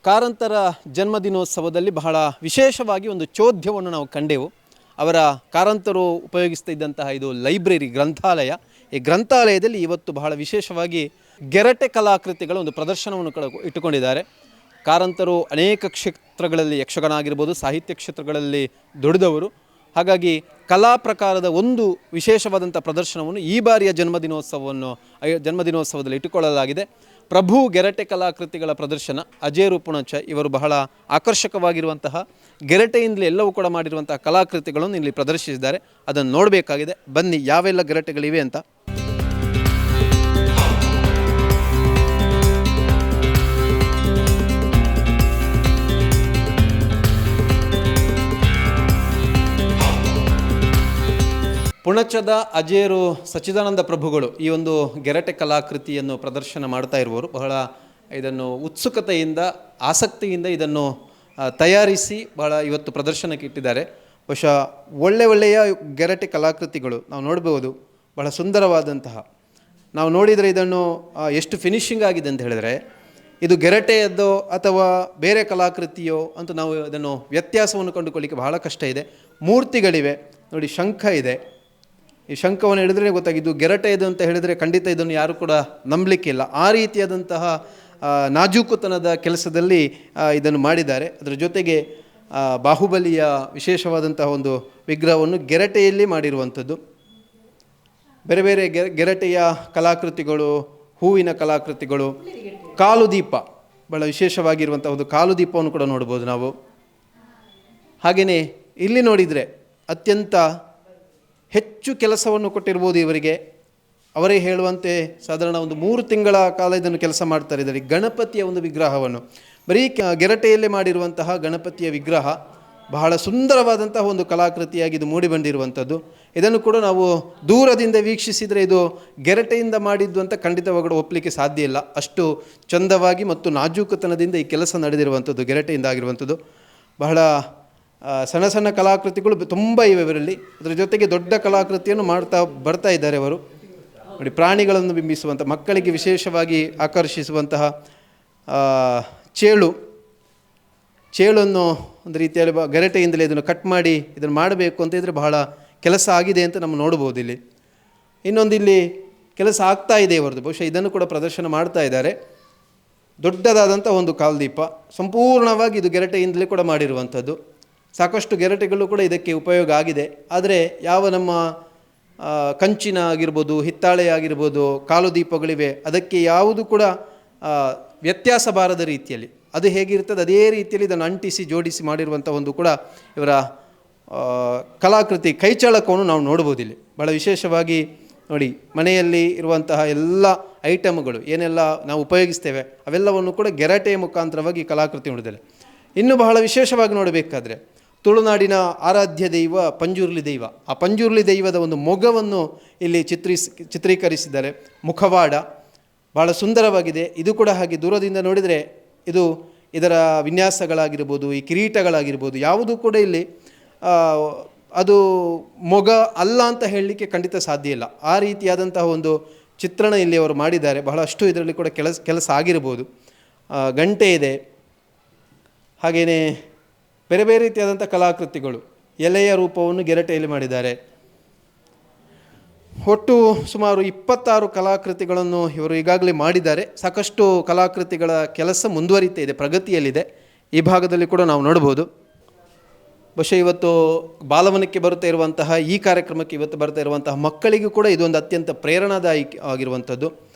ಕಾರಂತರ ಜನ್ಮದಿನೋತ್ಸವದಲ್ಲಿ ಬಹಳ ವಿಶೇಷವಾಗಿ ಒಂದು ಚೋದ್ಯವನ್ನು ನಾವು ಕಂಡೆವು. ಅವರ ಕಾರಂತರು ಉಪಯೋಗಿಸ್ತಾ ಇದ್ದಂತಹ ಇದು ಲೈಬ್ರರಿ, ಗ್ರಂಥಾಲಯ. ಈ ಗ್ರಂಥಾಲಯದಲ್ಲಿ ಇವತ್ತು ಬಹಳ ವಿಶೇಷವಾಗಿ ಗೆರಟೆ ಕಲಾಕೃತಿಗಳ ಒಂದು ಪ್ರದರ್ಶನವನ್ನು ಇಟ್ಟುಕೊಂಡಿದ್ದಾರೆ. ಕಾರಂತರು ಅನೇಕ ಕ್ಷೇತ್ರಗಳಲ್ಲಿ, ಯಕ್ಷಗಾನ ಆಗಿರ್ಬೋದು, ಸಾಹಿತ್ಯ ಕ್ಷೇತ್ರಗಳಲ್ಲಿ ದುಡಿದವರು. ಹಾಗಾಗಿ ಕಲಾ ಪ್ರಕಾರದ ಒಂದು ವಿಶೇಷವಾದಂಥ ಪ್ರದರ್ಶನವನ್ನು ಈ ಬಾರಿಯ ಜನ್ಮದಿನೋತ್ಸವದಲ್ಲಿ ಇಟ್ಟುಕೊಳ್ಳಲಾಗಿದೆ. ಪ್ರಭು ಗೆರಟೆ ಕಲಾಕೃತಿಗಳ ಪ್ರದರ್ಶನ. ಅಜೇರು ಪುಣಚ ಇವರು ಬಹಳ ಆಕರ್ಷಕವಾಗಿರುವಂತಹ ಗೆರಟೆಯಿಂದಲೇ ಎಲ್ಲವೂ ಕೂಡ ಮಾಡಿರುವಂತಹ ಕಲಾಕೃತಿಗಳನ್ನು ಇಲ್ಲಿ ಪ್ರದರ್ಶಿಸಿದ್ದಾರೆ. ಅದನ್ನು ನೋಡಬೇಕಾಗಿದೆ. ಬನ್ನಿ ಯಾವೆಲ್ಲ ಗೆರಟೆಗಳಿವೆ ಅಂತ. ಪುಣಚದ ಅಜೇರು ಸಚ್ಚಿದಾನಂದ ಪ್ರಭುಗಳು ಈ ಒಂದು ಗೆರಟೆ ಕಲಾಕೃತಿಯನ್ನು ಪ್ರದರ್ಶನ ಮಾಡ್ತಾ ಇರುವವರು. ಬಹಳ ಇದನ್ನು ಉತ್ಸುಕತೆಯಿಂದ, ಆಸಕ್ತಿಯಿಂದ ಇದನ್ನು ತಯಾರಿಸಿ ಬಹಳ ಇವತ್ತು ಪ್ರದರ್ಶನಕ್ಕೆ ಇಟ್ಟಿದ್ದಾರೆ. ಬಹುಶಃ ಒಳ್ಳೆಯ ಗೆರಟೆ ಕಲಾಕೃತಿಗಳು ನಾವು ನೋಡ್ಬೋದು. ಬಹಳ ಸುಂದರವಾದಂತಹ, ನಾವು ನೋಡಿದರೆ ಇದನ್ನು ಎಷ್ಟು ಫಿನಿಶಿಂಗ್ ಆಗಿದೆ ಅಂತ ಹೇಳಿದರೆ, ಇದು ಗೆರಟೆಯದ್ದೋ ಅಥವಾ ಬೇರೆ ಕಲಾಕೃತಿಯೋ ಅಂತ ನಾವು ಇದನ್ನು ವ್ಯತ್ಯಾಸವನ್ನು ಕಂಡುಕೊಳ್ಳಿಕ್ಕೆ ಬಹಳ ಕಷ್ಟ ಇದೆ. ಮೂರ್ತಿಗಳಿವೆ ನೋಡಿ, ಶಂಖ ಇದೆ. ಈ ಶಂಖವನ್ನು ಹಿಡಿದ್ರೆ ಗೊತ್ತಾಗಿದ್ದು ಗೆರಟೆಯದು ಅಂತ ಹೇಳಿದರೆ ಖಂಡಿತ ಇದನ್ನು ಯಾರು ಕೂಡ ನಂಬಲಿಕ್ಕಿಲ್ಲ. ಆ ರೀತಿಯಾದಂತಹ ನಾಜೂಕುತನದ ಕೆಲಸದಲ್ಲಿ ಇದನ್ನು ಮಾಡಿದ್ದಾರೆ. ಅದರ ಜೊತೆಗೆ ಬಾಹುಬಲಿಯ ವಿಶೇಷವಾದಂತಹ ಒಂದು ವಿಗ್ರಹವನ್ನು ಗೆರಟೆಯಲ್ಲಿ ಮಾಡಿರುವಂಥದ್ದು. ಬೇರೆ ಬೇರೆ ಗೆರಟೆಯ ಕಲಾಕೃತಿಗಳು, ಹೂವಿನ ಕಲಾಕೃತಿಗಳು, ಕಾಲುದೀಪ, ಬಹಳ ವಿಶೇಷವಾಗಿರುವಂಥ ಒಂದು ಕಾಲುದೀಪವನ್ನು ಕೂಡ ನೋಡ್ಬೋದು ನಾವು. ಹಾಗೆಯೇ ಇಲ್ಲಿ ನೋಡಿದರೆ ಅತ್ಯಂತ ಹೆಚ್ಚು ಕೆಲಸವನ್ನು ಕೊಟ್ಟಿರ್ಬೋದು ಇವರಿಗೆ. ಅವರೇ ಹೇಳುವಂತೆ ಸಾಧಾರಣ ಒಂದು 3 ತಿಂಗಳ ಕಾಲ ಇದನ್ನು ಕೆಲಸ ಮಾಡ್ತಾರೆ. ಇದರಲ್ಲಿ ಗಣಪತಿಯ ಒಂದು ವಿಗ್ರಹವನ್ನು, ಬರೀ ಗೆರಟೆಯಲ್ಲೇ ಮಾಡಿರುವಂತಹ ಗಣಪತಿಯ ವಿಗ್ರಹ ಬಹಳ ಸುಂದರವಾದಂತಹ ಒಂದು ಕಲಾಕೃತಿಯಾಗಿ ಇದು ಮೂಡಿ ಬಂದಿರುವಂಥದ್ದು. ಇದನ್ನು ಕೂಡ ನಾವು ದೂರದಿಂದ ವೀಕ್ಷಿಸಿದರೆ ಇದು ಗೆರಟೆಯಿಂದ ಮಾಡಿದ್ದು ಅಂತ ಖಂಡಿತವಾಗೂ ಒಪ್ಪಲಿಕ್ಕೆ ಸಾಧ್ಯ ಇಲ್ಲ. ಅಷ್ಟು ಚಂದವಾಗಿ ಮತ್ತು ನಾಜೂಕುತನದಿಂದ ಈ ಕೆಲಸ ನಡೆದಿರುವಂಥದ್ದು, ಗೆರಟೆಯಿಂದ ಆಗಿರುವಂಥದ್ದು. ಬಹಳ ಸಣ್ಣ ಸಣ್ಣ ಕಲಾಕೃತಿಗಳು ತುಂಬ ಇವೆ ಇವರಲ್ಲಿ. ಅದರ ಜೊತೆಗೆ ದೊಡ್ಡ ಕಲಾಕೃತಿಯನ್ನು ಬರ್ತಾ ಇದ್ದಾರೆ ಅವರು. ನೋಡಿ, ಪ್ರಾಣಿಗಳನ್ನು ಬಿಂಬಿಸುವಂಥ, ಮಕ್ಕಳಿಗೆ ವಿಶೇಷವಾಗಿ ಆಕರ್ಷಿಸುವಂತಹ ಚೇಳನ್ನು ಒಂದು ರೀತಿಯಲ್ಲಿ ಗೆರಟೆಯಿಂದಲೇ ಇದನ್ನು ಕಟ್ ಮಾಡಿ ಇದನ್ನು ಮಾಡಬೇಕು ಅಂತ ಇದ್ದರೆ ಬಹಳ ಕೆಲಸ ಆಗಿದೆ ಅಂತ ನಾವು ನೋಡ್ಬೋದು. ಇಲ್ಲಿ ಇನ್ನೊಂದು ಇಲ್ಲಿ ಕೆಲಸ ಆಗ್ತಾ ಇದೆ ಇವರದ್ದು. ಬಹುಶಃ ಇದನ್ನು ಕೂಡ ಪ್ರದರ್ಶನ ಮಾಡ್ತಾ ಇದ್ದಾರೆ. ದೊಡ್ಡದಾದಂಥ ಒಂದು ಕಾಲ್ದೀಪ, ಸಂಪೂರ್ಣವಾಗಿ ಇದು ಗೆರಟೆಯಿಂದಲೇ ಕೂಡ ಮಾಡಿರುವಂಥದ್ದು. ಸಾಕಷ್ಟು ಗೆರಟೆಗಳು ಕೂಡ ಇದಕ್ಕೆ ಉಪಯೋಗ ಆಗಿದೆ. ಆದರೆ ಯಾವ ನಮ್ಮ ಕಂಚಿನ ಆಗಿರ್ಬೋದು, ಹಿತ್ತಾಳೆ ಆಗಿರ್ಬೋದು, ಕಾಲು ದೀಪಗಳಿವೆ, ಅದಕ್ಕೆ ಯಾವುದು ಕೂಡ ವ್ಯತ್ಯಾಸ ಬಾರದ ರೀತಿಯಲ್ಲಿ ಅದು ಹೇಗಿರ್ತದೆ ಅದೇ ರೀತಿಯಲ್ಲಿ ಇದನ್ನು ಅಂಟಿಸಿ ಜೋಡಿಸಿ ಮಾಡಿರುವಂಥ ಒಂದು ಕೂಡ ಇವರ ಕಲಾಕೃತಿ, ಕೈಚಳಕವನ್ನು ನಾವು ನೋಡ್ಬೋದು ಇಲ್ಲಿ. ಭಾಳ ವಿಶೇಷವಾಗಿ ನೋಡಿ, ಮನೆಯಲ್ಲಿ ಇರುವಂತಹ ಎಲ್ಲ ಐಟಮ್ಗಳು ಏನೆಲ್ಲ ನಾವು ಉಪಯೋಗಿಸ್ತೇವೆ ಅವೆಲ್ಲವನ್ನು ಕೂಡ ಗೆರಟೆಯ ಮುಖಾಂತರವಾಗಿ ಕಲಾಕೃತಿ ನೋಡಿದ್ದಾರೆ. ಇನ್ನು ಬಹಳ ವಿಶೇಷವಾಗಿ ನೋಡಬೇಕಾದ್ರೆ ತುಳುನಾಡಿನ ಆರಾಧ್ಯ ದೈವ ಪಂಜುರ್ಲಿ ದೈವ, ಆ ಪಂಜುರ್ಲಿ ದೈವದ ಒಂದು ಮೊಗವನ್ನು ಇಲ್ಲಿ ಚಿತ್ರೀಕರಿಸಿದ್ದಾರೆ. ಮುಖವಾಡ ಭಾಳ ಸುಂದರವಾಗಿದೆ. ಇದು ಕೂಡ ಹಾಗೆ ದೂರದಿಂದ ನೋಡಿದರೆ ಇದರ ವಿನ್ಯಾಸಗಳಾಗಿರ್ಬೋದು, ಈ ಕಿರೀಟಗಳಾಗಿರ್ಬೋದು, ಯಾವುದೂ ಕೂಡ ಇಲ್ಲಿ ಅದು ಮೊಗ ಅಲ್ಲ ಅಂತ ಹೇಳಲಿಕ್ಕೆ ಖಂಡಿತ ಸಾಧ್ಯ ಇಲ್ಲ. ಆ ರೀತಿಯಾದಂತಹ ಒಂದು ಚಿತ್ರಣ ಇಲ್ಲಿ ಅವರು ಮಾಡಿದ್ದಾರೆ. ಬಹಳಷ್ಟು ಇದರಲ್ಲಿ ಕೂಡ ಕೆಲಸ ಆಗಿರ್ಬೋದು. ಗಂಟೆ ಇದೆ. ಹಾಗೆಯೇ ಬೇರೆ ಬೇರೆ ರೀತಿಯಾದಂಥ ಕಲಾಕೃತಿಗಳು, ಎಲೆಯ ರೂಪವನ್ನು ಗೆರಟೆಯಲ್ಲಿ ಮಾಡಿದ್ದಾರೆ. ಒಟ್ಟು ಸುಮಾರು 26 ಕಲಾಕೃತಿಗಳನ್ನು ಇವರು ಈಗಾಗಲೇ ಮಾಡಿದ್ದಾರೆ. ಸಾಕಷ್ಟು ಕಲಾಕೃತಿಗಳ ಕೆಲಸ ಮುಂದುವರಿತಾ ಇದೆ, ಪ್ರಗತಿಯಲ್ಲಿದೆ. ಈ ಭಾಗದಲ್ಲಿ ಕೂಡ ನಾವು ನೋಡ್ಬೋದು. ಬಹುಶಃ ಇವತ್ತು ಬಾಲವನಕ್ಕೆ ಬರುತ್ತಾ ಇರುವಂತಹ ಈ ಕಾರ್ಯಕ್ರಮಕ್ಕೆ ಇವತ್ತು ಬರ್ತಾ ಇರುವಂತಹ ಮಕ್ಕಳಿಗೂ ಕೂಡ ಇದೊಂದು ಅತ್ಯಂತ ಪ್ರೇರಣಾದಾಯಕ ಆಗಿರುವಂಥದ್ದು.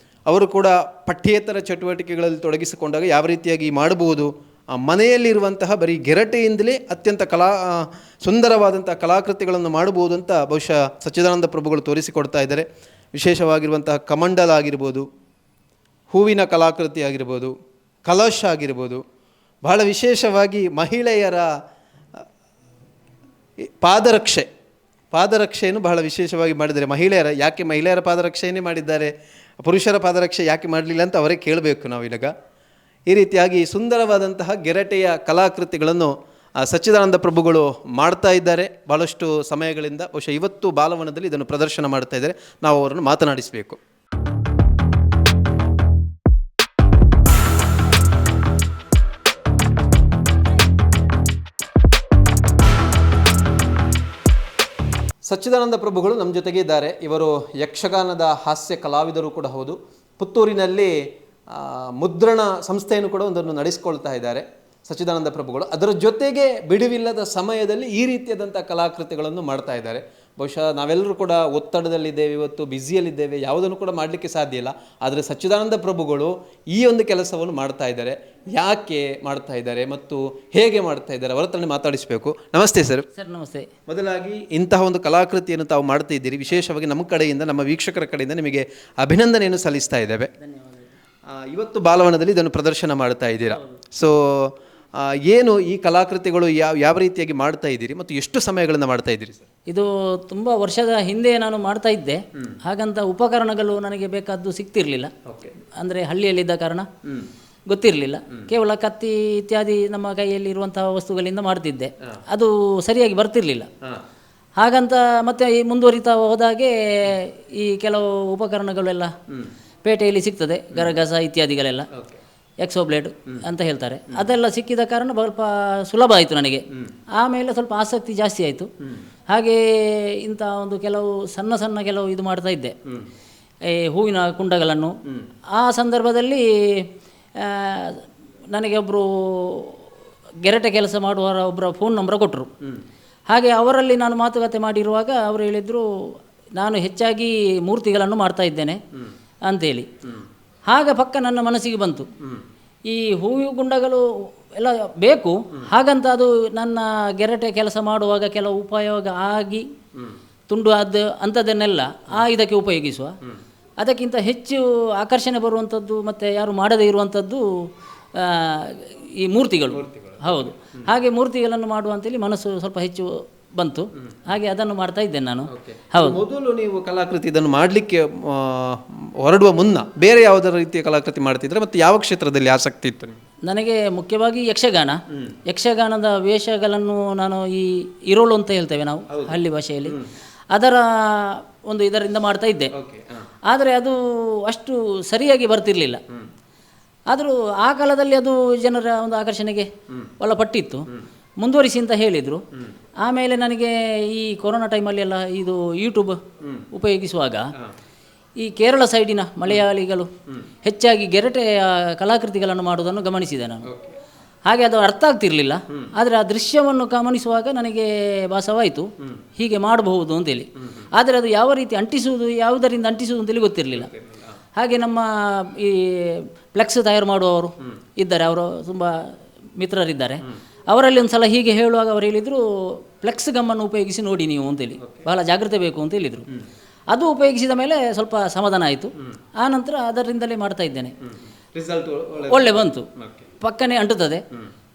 ಅವರು ಕೂಡ ಪಠ್ಯೇತರ ಚಟುವಟಿಕೆಗಳಲ್ಲಿ ತೊಡಗಿಸಿಕೊಂಡಾಗ ಯಾವ ರೀತಿಯಾಗಿ ಮಾಡಬಹುದು, ಮನೆಯಲ್ಲಿರುವಂತಹ ಬರೀ ಗೆರಟೆಯಿಂದಲೇ ಅತ್ಯಂತ ಸುಂದರವಾದಂಥ ಕಲಾಕೃತಿಗಳನ್ನು ಮಾಡಬಹುದು ಅಂತ ಬಹುಶಃ ಸಚ್ಚಿದಾನಂದ ಪ್ರಭುಗಳು ತೋರಿಸಿಕೊಡ್ತಾ ಇದ್ದಾರೆ. ವಿಶೇಷವಾಗಿರುವಂತಹ ಕಮಂಡಲ ಆಗಿರ್ಬೋದು, ಹೂವಿನ ಕಲಾಕೃತಿ ಆಗಿರ್ಬೋದು, ಕಲಶ ಆಗಿರ್ಬೋದು, ಬಹಳ ವಿಶೇಷವಾಗಿ ಮಹಿಳೆಯರ ಪಾದರಕ್ಷೆಯನ್ನು ಬಹಳ ವಿಶೇಷವಾಗಿ ಮಾಡಿದ್ದಾರೆ. ಯಾಕೆ ಮಹಿಳೆಯರ ಪಾದರಕ್ಷೆಯನ್ನೇ ಮಾಡಿದ್ದಾರೆ, ಪುರುಷರ ಪಾದರಕ್ಷೆ ಯಾಕೆ ಮಾಡಲಿಲ್ಲ ಅಂತ ಅವರೇ ಕೇಳಬೇಕು ನಾವೀಗ. ಈ ರೀತಿಯಾಗಿ ಸುಂದರವಾದಂತಹ ಗೆರಟೆಯ ಕಲಾಕೃತಿಗಳನ್ನು ಸಚ್ಚಿದಾನಂದ ಪ್ರಭುಗಳು ಮಾಡ್ತಾ ಇದ್ದಾರೆ ಭಾಳಷ್ಟು ಸಮಯಗಳಿಂದ. ಬಹುಶಃ ಇವತ್ತು ಬಾಲವನದಲ್ಲಿ ಇದನ್ನು ಪ್ರದರ್ಶನ ಮಾಡ್ತಾ ಇದ್ದಾರೆ. ನಾವು ಅವರನ್ನು ಮಾತನಾಡಿಸಬೇಕು. ಸಚ್ಚಿದಾನಂದ ಪ್ರಭುಗಳು ನಮ್ಮ ಜೊತೆಗೆ ಇದ್ದಾರೆ. ಇವರು ಯಕ್ಷಗಾನದ ಹಾಸ್ಯ ಕಲಾವಿದರು ಕೂಡ ಹೌದು. ಪುತ್ತೂರಿನಲ್ಲಿ ಮುದ್ರಣ ಸಂಸ್ಥೆಯನ್ನು ಕೂಡ ಒಂದನ್ನು ನಡೆಸಿಕೊಳ್ತಾ ಇದ್ದಾರೆ ಸಚ್ಚಿದಾನಂದ ಪ್ರಭುಗಳು. ಅದರ ಜೊತೆಗೆ ಬಿಡುವಿಲ್ಲದ ಸಮಯದಲ್ಲಿ ಈ ರೀತಿಯಾದಂಥ ಕಲಾಕೃತಿಗಳನ್ನು ಮಾಡ್ತಾ ಇದ್ದಾರೆ. ಬಹುಶಃ ನಾವೆಲ್ಲರೂ ಕೂಡ ಒತ್ತಡದಲ್ಲಿದ್ದೇವೆ, ಇವತ್ತು ಬ್ಯುಸಿಯಲ್ಲಿದ್ದೇವೆ, ಯಾವುದನ್ನು ಕೂಡ ಮಾಡಲಿಕ್ಕೆ ಸಾಧ್ಯ ಇಲ್ಲ. ಆದರೆ ಸಚ್ಚಿದಾನಂದ ಪ್ರಭುಗಳು ಈ ಒಂದು ಕೆಲಸವನ್ನು ಮಾಡ್ತಾ ಇದ್ದಾರೆ. ಯಾಕೆ ಮಾಡ್ತಾ ಇದ್ದಾರೆ ಮತ್ತು ಹೇಗೆ ಮಾಡ್ತಾ ಇದ್ದಾರೆ ಅವರ ಹತ್ರನೇ ಮಾತಾಡಿಸಬೇಕು. ನಮಸ್ತೆ ಸರ್. ಸರ್ ನಮಸ್ತೆ. ಮೊದಲಾಗಿ ಇಂತಹ ಒಂದು ಕಲಾಕೃತಿಯನ್ನು ತಾವು ಮಾಡ್ತಾ ಇದ್ದೀರಿ, ವಿಶೇಷವಾಗಿ ನಮ್ಮ ಕಡೆಯಿಂದ, ನಮ್ಮ ವೀಕ್ಷಕರ ಕಡೆಯಿಂದ ನಿಮಗೆ ಅಭಿನಂದನೆಯನ್ನು ಸಲ್ಲಿಸ್ತಾ ಇದ್ದೇವೆ. ಇವತ್ತು ಬಾಲವನದಲ್ಲಿ ಇದನ್ನು ಪ್ರದರ್ಶನ ಮಾಡ್ತಾ ಇದ್ದೀರಾ. ಸೊ ಏನು ಈ ಕಲಾಕೃತಿಗಳು ಯಾವ ರೀತಿಯಾಗಿ ಮಾಡ್ತಾ ಇದ್ದೀರಿ ಮತ್ತು ಎಷ್ಟು ಸಮಯಗಳನ್ನು ಮಾಡ್ತಾ ಇದ್ದೀರಿ ಸರ್? ಇದು ತುಂಬ ವರ್ಷದ ಹಿಂದೆ ನಾನು ಮಾಡ್ತಾ ಇದ್ದೆ. ಹಾಗಂತ ಉಪಕರಣಗಳು ನನಗೆ ಬೇಕಾದ್ದು ಸಿಗ್ತಿರ್ಲಿಲ್ಲ. ಅಂದರೆ ಹಳ್ಳಿಯಲ್ಲಿದ್ದ ಕಾರಣ ಗೊತ್ತಿರಲಿಲ್ಲ. ಕೇವಲ ಕತ್ತಿ ಇತ್ಯಾದಿ ನಮ್ಮ ಕೈಯಲ್ಲಿ ಇರುವಂತಹ ವಸ್ತುಗಳಿಂದ ಮಾಡ್ತಿದ್ದೆ. ಅದು ಸರಿಯಾಗಿ ಬರ್ತಿರ್ಲಿಲ್ಲ. ಹಾಗಂತ ಮತ್ತೆ ಈ ಮುಂದುವರಿತಾ ಹೋದಾಗೆ ಈ ಕೆಲವು ಉಪಕರಣಗಳೆಲ್ಲ ಪೇಟೆಯಲ್ಲಿ ಸಿಗ್ತದೆ, ಗರಗಸ ಇತ್ಯಾದಿಗಳೆಲ್ಲ, ಎಕ್ಸೋಬ್ಲೇಡ್ ಅಂತ ಹೇಳ್ತಾರೆ. ಅದೆಲ್ಲ ಸಿಕ್ಕಿದ ಕಾರಣ ಸ್ವಲ್ಪ ಸುಲಭ ಆಯಿತು ನನಗೆ. ಆಮೇಲೆ ಸ್ವಲ್ಪ ಆಸಕ್ತಿ ಜಾಸ್ತಿ ಆಯಿತು. ಹಾಗೆ ಇಂಥ ಒಂದು ಕೆಲವು ಸಣ್ಣ ಸಣ್ಣ ಕೆಲವು ಇದು ಮಾಡ್ತಾ ಇದ್ದೆ, ಈ ಹೂವಿನ ಕುಂಡಗಳನ್ನು. ಆ ಸಂದರ್ಭದಲ್ಲಿ ನನಗೆ ಒಬ್ಬರು ಗೆರಟೆ ಕೆಲಸ ಮಾಡುವವರ ಒಬ್ಬರ ಫೋನ್ ನಂಬರ್ ಕೊಟ್ಟರು. ಹಾಗೆ ಅವರಲ್ಲಿ ನಾನು ಮಾತುಕತೆ ಮಾಡಿರುವಾಗ ಅವರು ಹೇಳಿದರು, ನಾನು ಹೆಚ್ಚಾಗಿ ಮೂರ್ತಿಗಳನ್ನು ಮಾಡ್ತಾ ಇದ್ದೇನೆ ಅಂತೇಳಿ. ಆಗ ಪಕ್ಕ ನನ್ನ ಮನಸ್ಸಿಗೆ ಬಂತು, ಈ ಹೂವು ಗುಂಡಗಳು ಎಲ್ಲ ಬೇಕು. ಹಾಗಂತ ಅದು ನನ್ನ ಗೆರಟೆ ಕೆಲಸ ಮಾಡುವಾಗ ಕೆಲವು ಉಪಯೋಗ ಆಗಿ ತುಂಡು ಅಂಥದ್ದನ್ನೆಲ್ಲ ಇದಕ್ಕೆ ಉಪಯೋಗಿಸುವ. ಅದಕ್ಕಿಂತ ಹೆಚ್ಚು ಆಕರ್ಷಣೆ ಬರುವಂಥದ್ದು ಮತ್ತು ಯಾರು ಮಾಡದೇ ಇರುವಂಥದ್ದು ಈ ಮೂರ್ತಿಗಳು. ಹೌದು, ಹಾಗೆ ಮೂರ್ತಿಗಳನ್ನು ಮಾಡುವಂತೇಳಿ ಮನಸ್ಸು ಸ್ವಲ್ಪ ಹೆಚ್ಚು ಬಂತು. ಹಾಗೆ ಅದನ್ನು ಮಾಡ್ತಾ ಇದ್ದೇನೆ ನಾನು. ಹೌದು. ಮೊದಲು ನೀವು ಕಲಾಕೃತಿ ಇದನ್ನು ಮಾಡಲಿಕ್ಕೆ ಹೊರಡುವ ಮುನ್ನ ಬೇರೆ ಯಾವುದರ ರೀತಿಯ ಕಲಾಕೃತಿ ಮಾಡ್ತಿದ್ರೆ ಮತ್ತು ಯಾವ ಕ್ಷೇತ್ರದಲ್ಲಿ ಆಸಕ್ತಿ ಇತ್ತು? ನನಗೆ ಮುಖ್ಯವಾಗಿ ಯಕ್ಷಗಾನದ ವೇಷಗಳನ್ನು ನಾನು ಈ ಇರೋಳು ಅಂತ ಹೇಳ್ತೇವೆ ನಾವು ಹಳ್ಳಿ ಭಾಷೆಯಲ್ಲಿ, ಅದರ ಒಂದು ಇದರಿಂದ ಮಾಡ್ತಾ ಇದ್ದೆ. ಆದರೆ ಅದು ಅಷ್ಟು ಸರಿಯಾಗಿ ಬರ್ತಿರ್ಲಿಲ್ಲ. ಆದರೂ ಆ ಕಾಲದಲ್ಲಿ ಅದು ಜನರ ಒಂದು ಆಕರ್ಷಣೆಗೆ ಒಳಪಟ್ಟಿತ್ತು. ಮುಂದುವರಿಸಿ ಅಂತ ಹೇಳಿದರು. ಆಮೇಲೆ ನನಗೆ ಈ ಕೊರೋನಾ ಟೈಮಲ್ಲಿ ಎಲ್ಲ ಇದು ಯೂಟ್ಯೂಬ್ ಉಪಯೋಗಿಸುವಾಗ ಈ ಕೇರಳ ಸೈಡಿನ ಮಲಯಾಳಿಗಳು ಹೆಚ್ಚಾಗಿ ಗೆರಟೆಯ ಕಲಾಕೃತಿಗಳನ್ನು ಮಾಡುವುದನ್ನು ಗಮನಿಸಿದೆ ನಾನು. ಹಾಗೆ ಅದು ಅರ್ಥ ಆಗ್ತಿರಲಿಲ್ಲ. ಆದರೆ ಆ ದೃಶ್ಯವನ್ನು ಗಮನಿಸುವಾಗ ನನಗೆ ಭಾಸವಾಯಿತು, ಹೀಗೆ ಮಾಡಬಹುದು ಅಂತೇಳಿ. ಆದರೆ ಅದು ಯಾವ ರೀತಿ ಅಂಟಿಸುವುದು, ಯಾವುದರಿಂದ ಅಂಟಿಸುವುದು ಅಂತೇಳಿ ಗೊತ್ತಿರಲಿಲ್ಲ. ಹಾಗೆ ನಮ್ಮ ಈ ಫ್ಲೆಕ್ಸ್ ತಯಾರು ಮಾಡುವವರು ಇದ್ದಾರೆ, ಅವರು ತುಂಬ ಮಿತ್ರರಿದ್ದಾರೆ. ಅವರಲ್ಲಿ ಒಂದು ಸಲ ಹೀಗೆ ಹೇಳುವಾಗ ಅವರು ಹೇಳಿದರು, ಫ್ಲೆಕ್ಸ್ ಗಮ್ಮನ್ನು ಉಪಯೋಗಿಸಿ ನೋಡಿ ನೀವು ಅಂತೇಳಿ, ಬಹಳ ಜಾಗ್ರತೆ ಬೇಕು ಅಂತ ಹೇಳಿದರು. ಅದು ಉಪಯೋಗಿಸಿದ ಮೇಲೆ ಸ್ವಲ್ಪ ಸಮಾಧಾನ ಆಯಿತು. ಆ ನಂತರ ಅದರಿಂದಲೇ ಮಾಡ್ತಾ ಇದ್ದೇನೆ. ರಿಸಲ್ಟ್ ಒಳ್ಳೆ ಬಂತು. ಪಕ್ಕನೆ ಅಂಟುತ್ತದೆ,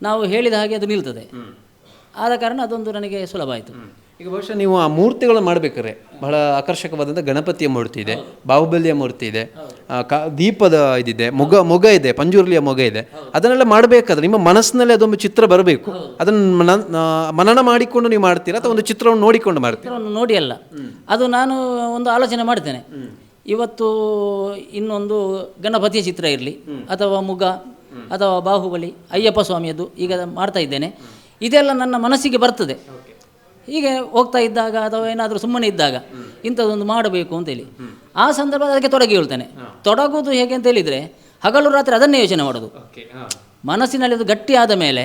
ನಾವು ಹೇಳಿದ ಹಾಗೆ ಅದು ನಿಲ್ತದೆ. ಆದ ಕಾರಣ ಅದೊಂದು ನನಗೆ ಸುಲಭ ಆಯಿತು. ಈಗ ಬಹುಶಃ ನೀವು ಆ ಮೂರ್ತಿಗಳನ್ನು ಮಾಡಬೇಕಾದ್ರೆ ಬಹಳ ಆಕರ್ಷಕವಾದಂಥ ಗಣಪತಿಯ ಮೂರ್ತಿ ಇದೆ, ಬಾಹುಬಲಿಯ ಮೂರ್ತಿ ಇದೆ, ದೀಪದ ಇದಿದೆ, ಮೊಗ ಇದೆ, ಪಂಜುರ್ಲಿಯ ಮೊಗ ಇದೆ. ಅದನ್ನೆಲ್ಲ ಮಾಡಬೇಕಾದ್ರೆ ನಿಮ್ಮ ಮನಸ್ಸಿನಲ್ಲಿ ಅದೊಂದು ಚಿತ್ರ ಬರಬೇಕು. ಅದನ್ನು ಮನನ ಮಾಡಿಕೊಂಡು ನೀವು ಮಾಡ್ತೀರಾ ಅಥವಾ ಒಂದು ಚಿತ್ರವನ್ನು ನೋಡಿಕೊಂಡು ಮಾಡ್ತೀರಾ? ಚಿತ್ರವನ್ನು ನೋಡಿ ಅಲ್ಲ, ಅದು ನಾನು ಒಂದು ಆಲೋಚನೆ ಮಾಡ್ತೇನೆ. ಇವತ್ತು ಇನ್ನೊಂದು ಗಣಪತಿಯ ಚಿತ್ರ ಇರಲಿ, ಅಥವಾ ಮುಗ, ಅಥವಾ ಬಾಹುಬಲಿ, ಅಯ್ಯಪ್ಪ ಸ್ವಾಮಿಯದ್ದು ಈಗ ಮಾಡ್ತಾ ಇದ್ದೇನೆ. ಇದೆಲ್ಲ ನನ್ನ ಮನಸ್ಸಿಗೆ ಬರ್ತದೆ. ಹೀಗೆ ಹೋಗ್ತಾ ಇದ್ದಾಗ ಅಥವಾ ಏನಾದರೂ ಸುಮ್ಮನೆ ಇದ್ದಾಗ ಇಂಥದ್ದೊಂದು ಮಾಡಬೇಕು ಅಂತೇಳಿ ಆ ಸಂದರ್ಭ ಅದಕ್ಕೆ ತೊಡಗಿಕೊಳ್ತೇನೆ. ತೊಡಗುವುದು ಹೇಗೆ ಅಂತ ಹೇಳಿದರೆ, ಹಗಲು ರಾತ್ರಿ ಅದನ್ನೇ ಯೋಚನೆ ಮಾಡೋದು. ಮನಸ್ಸಿನಲ್ಲಿ ಅದು ಗಟ್ಟಿ ಆದ ಮೇಲೆ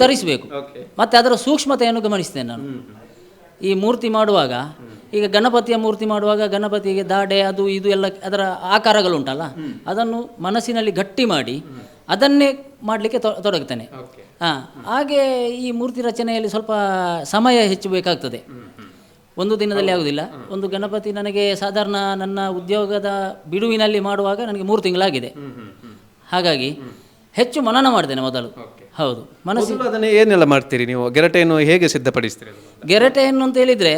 ತರಿಸಬೇಕು. ಮತ್ತು ಅದರ ಸೂಕ್ಷ್ಮತೆಯನ್ನು ಗಮನಿಸ್ತೇನೆ ನಾನು. ಈ ಮೂರ್ತಿ ಮಾಡುವಾಗ, ಈಗ ಗಣಪತಿಯ ಮೂರ್ತಿ ಮಾಡುವಾಗ ಗಣಪತಿಗೆ ದಾಡೆ ಅದು ಇದು ಎಲ್ಲ ಅದರ ಆಕಾರಗಳುಂಟಲ್ಲ, ಅದನ್ನು ಮನಸ್ಸಿನಲ್ಲಿ ಗಟ್ಟಿ ಮಾಡಿ ಅದನ್ನೇ ಮಾಡಲಿಕ್ಕೆ ತೊಡಗ್ತೇನೆ. ಹಾಗೆ ಈ ಮೂರ್ತಿ ರಚನೆಯಲ್ಲಿ ಸ್ವಲ್ಪ ಸಮಯ ಹೆಚ್ಚು ಬೇಕಾಗ್ತದೆ, ಒಂದು ದಿನದಲ್ಲಿ ಆಗುವುದಿಲ್ಲ. ಒಂದು ಗಣಪತಿ ನನಗೆ ಸಾಧಾರಣ ನನ್ನ ಉದ್ಯೋಗದ ಬಿಡುವಿನಲ್ಲಿ ಮಾಡುವಾಗ ನನಗೆ 3 ತಿಂಗಳಾಗಿದೆ. ಹಾಗಾಗಿ ಹೆಚ್ಚು ಮನನ ಮಾಡ್ತೇನೆ ಮೊದಲು. ಹೌದು, ಮನಸ್ಸು. ಅದನ್ನು ಏನೆಲ್ಲ ಮಾಡ್ತೀರಿ ನೀವು? ಗೆರಟೆಯನ್ನು ಹೇಗೆ ಸಿದ್ಧಪಡಿಸ್ತೀರಿ? ಗೆರಟೆಯನ್ನು ಅಂತ ಹೇಳಿದರೆ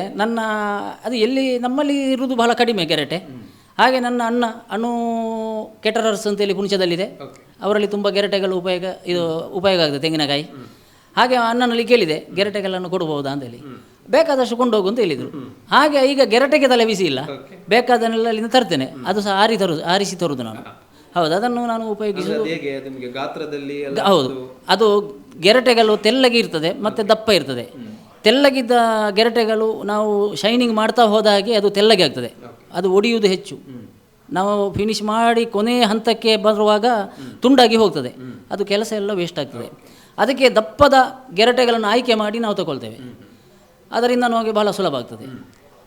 ಅದು ಎಲ್ಲಿ ನಮ್ಮಲ್ಲಿ ಇರುವುದು ಬಹಳ ಕಡಿಮೆ ಗೆರಟೆ. ಹಾಗೆ ನನ್ನ ಅಣ್ಣು ಕೆಟರರ್ಸ್ ಅಂತೇಳಿ ಕುಂಚದಲ್ಲಿದೆ, ಅವರಲ್ಲಿ ತುಂಬ ಗೆರಟೆಗಳು ಉಪಯೋಗ ಆಗ್ತದೆ, ತೆಂಗಿನಕಾಯಿ. ಹಾಗೆ ಅಣ್ಣನಲ್ಲಿ ಕೇಳಿದೆ, ಗೆರಟೆಗಳನ್ನು ಕೊಡ್ಬೋದಾ ಅಂತೇಳಿ. ಬೇಕಾದಷ್ಟು ಕೊಂಡೋಗು ಅಂತ ಹೇಳಿದರು. ಹಾಗೆ ಈಗ ಗೆರಟೆಗೆ ತಲೆ ಬಿಸಿ ಇಲ್ಲ, ಬೇಕಾದನ್ನೆಲ್ಲ ಅಲ್ಲಿಂದ ತರ್ತೇನೆ. ಅದು ಸಹ ಆರಿಸಿ ತರುವುದು ನಾನು. ಹೌದು, ಅದನ್ನು ನಾನು ಉಪಯೋಗಿಸುವುದು. ಹೌದು, ಅದು ಗೆರಟೆಗಳು ತೆಳ್ಳಗೆ ಇರ್ತದೆ ಮತ್ತು ದಪ್ಪ ಇರ್ತದೆ. ತೆಳ್ಳಗಿದ್ದ ಗೆರಟೆಗಳು ನಾವು ಶೈನಿಂಗ್ ಮಾಡ್ತಾ ಹೋದ ಹಾಗೆ ಅದು ತೆಳ್ಳಗೆ ಆಗ್ತದೆ, ಅದು ಒಡೆಯುವುದು ಹೆಚ್ಚು. ನಾವು ಫಿನಿಶ್ ಮಾಡಿ ಕೊನೆಯ ಹಂತಕ್ಕೆ ಬರುವಾಗ ತುಂಡಾಗಿ ಹೋಗ್ತದೆ, ಅದು ಕೆಲಸ ಎಲ್ಲ ವೇಸ್ಟ್ ಆಗ್ತದೆ. ಅದಕ್ಕೆ ದಪ್ಪದ ಗೆರಟೆಗಳನ್ನು ಆಯ್ಕೆ ಮಾಡಿ ನಾವು ತಗೊಳ್ತೇವೆ, ಅದರಿಂದ ನಮಗೆ ಬಹಳ ಸುಲಭ ಆಗ್ತದೆ.